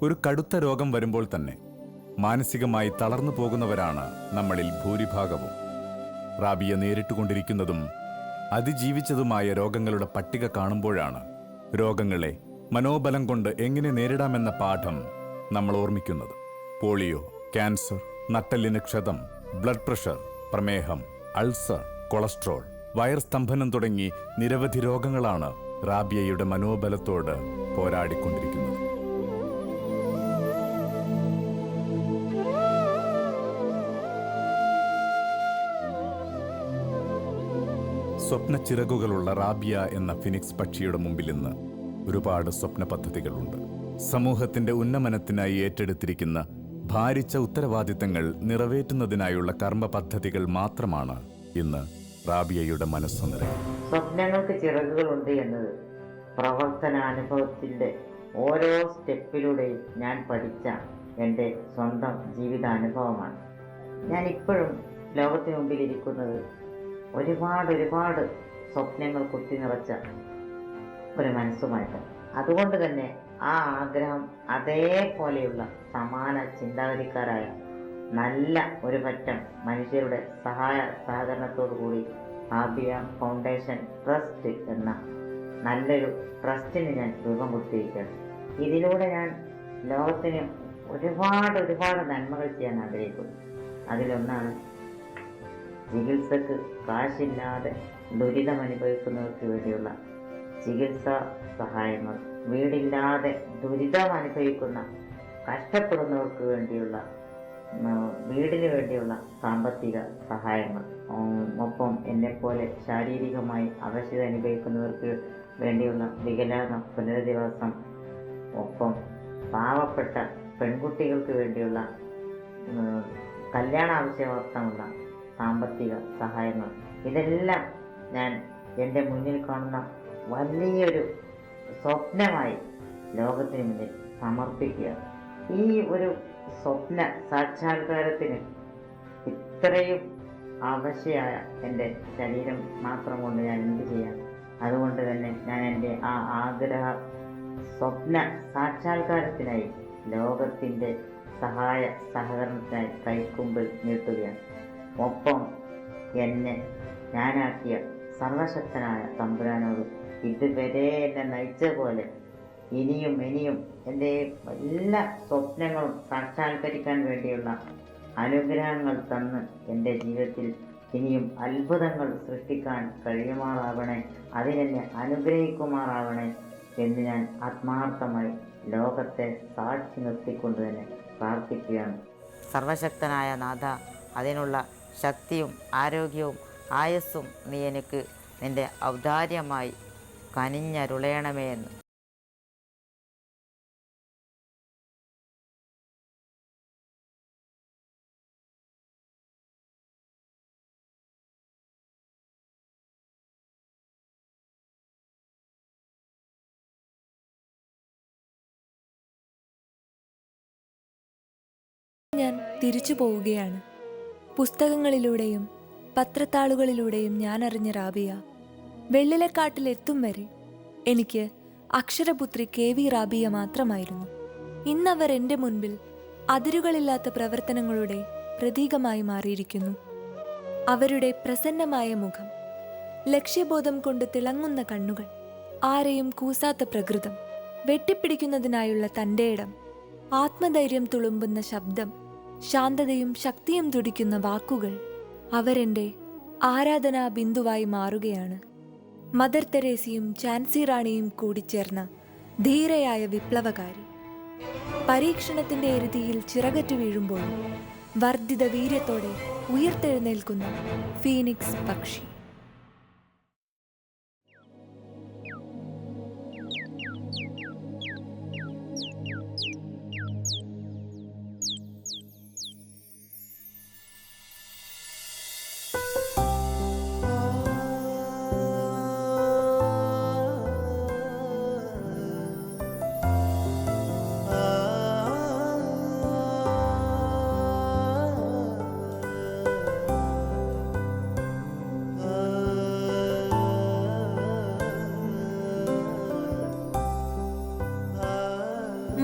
ഒരു കടുത്ത രോഗം വരുമ്പോൾ തന്നെ മാനസികമായി തളർന്നു പോകുന്നവരാണ് നമ്മളിൽ ഭൂരിഭാഗവും. റാബിയ നേരിട്ടുകൊണ്ടിരിക്കുന്നതും അതിജീവിച്ചതുമായ രോഗങ്ങളുടെ പട്ടിക കാണുമ്പോഴാണ് രോഗങ്ങളെ മനോബലം കൊണ്ട് എങ്ങനെ നേരിടാമെന്ന പാഠം നമ്മൾ ഓർമ്മിക്കുന്നത്. പോളിയോ, ക്യാൻസർ, നട്ടെല്ലിന് ക്ഷതം, ബ്ലഡ് പ്രഷർ, പ്രമേഹം, അൾസർ, കൊളസ്ട്രോൾ, വയർ സ്തംഭനം തുടങ്ങി നിരവധി രോഗങ്ങളാണ് റാബിയയുടെ മനോബലത്തോട് പോരാടിക്കൊണ്ടിരിക്കുന്നത്. സ്വപ്നച്ചിറകുകളുള്ള റാബിയ എന്ന ഫിനിക്സ് പക്ഷിയുടെ മുമ്പിൽ ഇന്ന് ഒരുപാട് സ്വപ്ന പദ്ധതികളുണ്ട്. സമൂഹത്തിന്റെ ഉന്നമനത്തിനായി ഏറ്റെടുത്തിരിക്കുന്ന ഭാരിച്ച ഉത്തരവാദിത്തങ്ങൾ നിറവേറ്റുന്നതിനായുള്ള കർമ്മ പദ്ധതികൾ മാത്രമാണ് ഇന്ന് റാബിയയുടെ മനസ്സ് നിറയും. സ്വപ്നങ്ങൾക്ക് ചിറകുകളുണ്ട് എന്നത് പ്രവർത്തനാനുഭവത്തിൻ്റെ ഓരോ സ്റ്റെപ്പിലൂടെയും ഞാൻ പഠിച്ച എൻ്റെ സ്വന്തം ജീവിതാനുഭവമാണ്. ഞാനിപ്പോഴും ലോകത്തിന് മുമ്പിൽ ഇരിക്കുന്നത് ഒരുപാട് സ്വപ്നങ്ങൾ കുത്തി നിറച്ച ഒരു മനസ്സുമായിട്ട്. അതുകൊണ്ട് തന്നെ ആ ആഗ്രഹം അതേപോലെയുള്ള സമാന ചിന്താഗതിക്കാരായ നല്ല ഒരു പറ്റം മനുഷ്യരുടെ സഹകരണത്തോടു കൂടി റാബിയ ഫൗണ്ടേഷൻ ട്രസ്റ്റ് എന്ന നല്ലൊരു ട്രസ്റ്റിന് ഞാൻ രൂപം കൊടുത്തിരിക്കുകയാണ്. ഇതിലൂടെ ഞാൻ ലോകത്തിന് ഒരുപാട് നന്മകൾ ചെയ്യാൻ ആഗ്രഹിക്കുന്നു. അതിലൊന്നാണ് ചികിത്സക്ക് കാശില്ലാതെ ദുരിതമനുഭവിക്കുന്നവർക്ക് വേണ്ടിയുള്ള ചികിത്സാ സഹായങ്ങൾ, വീടില്ലാതെ ദുരിതമനുഭവിക്കുന്ന കഷ്ടപ്പെടുന്നവർക്ക് വേണ്ടിയുള്ള വീടിന് വേണ്ടിയുള്ള സാമ്പത്തിക സഹായങ്ങൾ, ഒപ്പം എന്നെപ്പോലെ ശാരീരികമായി അവശത അനുഭവിക്കുന്നവർക്ക് വേണ്ടിയുള്ള വികലാംഗ പുനരധിവാസം, ഒപ്പം പാവപ്പെട്ട പെൺകുട്ടികൾക്ക് വേണ്ടിയുള്ള കല്യാണ ആവശ്യാർത്ഥമുള്ള സാമ്പത്തിക സഹായങ്ങൾ, ഇതെല്ലാം ഞാൻ എൻ്റെ മുന്നിൽ കാണുന്ന വലിയൊരു സ്വപ്നമായി ലോകത്തിന് മുന്നിൽ സമർപ്പിക്കുക. ഈ ഒരു സ്വപ്ന സാക്ഷാത്കാരത്തിന് ഇത്രയും ആവശ്യമായ എൻ്റെ ശരീരം മാത്രം കൊണ്ട് ഞാൻ എന്ത് ചെയ്യാം? അതുകൊണ്ട് തന്നെ ഞാൻ എൻ്റെ ആ ആഗ്രഹ സ്വപ്ന സാക്ഷാത്കാരത്തിനായി ലോകത്തിൻ്റെ സഹകരണത്തിനായി കൈക്കുമ്പിൽ നീട്ടുകയാണ്. ഒപ്പം എന്നെ ഞാനാക്കിയ സർവശക്തനായ തമ്പുരാനോട് ഇതുവരെ എന്നെ നയിച്ച പോലെ ഇനിയും എൻ്റെ എല്ലാ സ്വപ്നങ്ങളും സാക്ഷാത്കരിക്കാൻ വേണ്ടിയുള്ള അനുഗ്രഹങ്ങൾ തന്ന് എൻ്റെ ജീവിതത്തിൽ ഇനിയും അത്ഭുതങ്ങൾ സൃഷ്ടിക്കാൻ കഴിയുമാറാവണേ, അതിനെന്നെ അനുഗ്രഹിക്കുമാറാവണേ എന്ന് ഞാൻ ആത്മാർത്ഥമായി ലോകത്തെ സാക്ഷി നിർത്തിക്കൊണ്ട് തന്നെ പ്രാർത്ഥിക്കുകയാണ്. സർവശക്തനായ നാഥ, അതിനുള്ള ശക്തിയും ആരോഗ്യവും ആയുസ്സും നീ എനിക്ക് നിൻ്റെ ഔദാര്യമായി കനിഞ്ഞരുളയണമേ എന്ന്. ഞാൻ തിരിച്ചു പോവുകയാണ്. പുസ്തകങ്ങളിലൂടെയും പത്രത്താളുകളിലൂടെയും ഞാൻ അറിഞ്ഞ റാബിയ വെള്ളിലക്കാട്ടിലെത്തും വരെ എനിക്ക് അക്ഷരപുത്രി KV റാബിയ മാത്രമായിരുന്നു. ഇന്നവർ എൻ്റെ മുൻപിൽ അതിരുകളില്ലാത്ത പ്രവർത്തനങ്ങളുടെ പ്രതീകമായി മാറിയിരിക്കുന്നു. അവരുടെ പ്രസന്നമായ മുഖം, ലക്ഷ്യബോധം കൊണ്ട് തിളങ്ങുന്ന കണ്ണുകൾ, ആരെയും കൂസാത്ത പ്രകൃതം, വെട്ടിപ്പിടിക്കുന്നതിനായുള്ള തൻ്റെ ഇടം, ആത്മധൈര്യം തുളുമ്പുന്ന ശബ്ദം, ശാന്തതയും ശക്തിയും തുടിക്കുന്ന വാക്കുകൾ, അവരെൻ്റെ ആരാധനാ ബിന്ദുവായി മാറുകയാണ്. മദർ തെരേസയും ഝാൻസി റാണിയും കൂടിച്ചേർന്ന ധീരയായ വിപ്ലവകാരി, പരീക്ഷണത്തിൻ്റെ എരുതിയിൽ ചിറകറ്റു വീഴുമ്പോഴും വർദ്ധിത വീര്യത്തോടെ ഉയർത്തെഴുന്നേൽക്കുന്ന ഫീനിക്സ് പക്ഷി.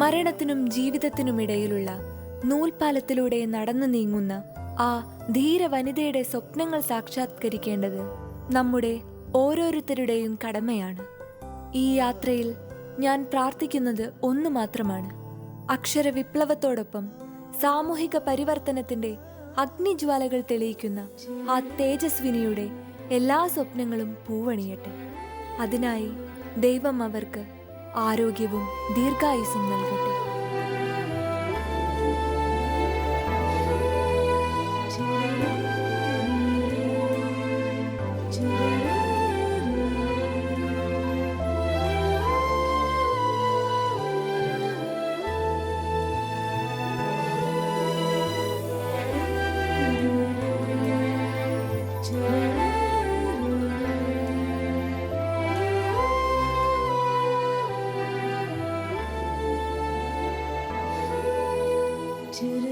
മരണത്തിനും ജീവിതത്തിനുമിടയിലുള്ള നൂൽപാലത്തിലൂടെ നടന്നു നീങ്ങുന്ന ആ ധീര വനിതയുടെ സ്വപ്നങ്ങൾ സാക്ഷാത്കരിക്കേണ്ടത് നമ്മുടെ ഓരോരുത്തരുടെയും കടമയാണ്. ഈ യാത്രയിൽ ഞാൻ പ്രാർത്ഥിക്കുന്നത് ഒന്നു മാത്രമാണ്: അക്ഷരവിപ്ലവത്തോടൊപ്പം സാമൂഹിക പരിവർത്തനത്തിന്റെ അഗ്നിജ്വാലകൾ തെളിയിക്കുന്ന ആ തേജസ്വിനിയുടെ എല്ലാ സ്വപ്നങ്ങളും പൂവണിയട്ടെ. അതിനായി ദൈവം അവർക്ക് ആരോഗ്യവും ദീർഘായുസ്സും നൽകട്ടെ. to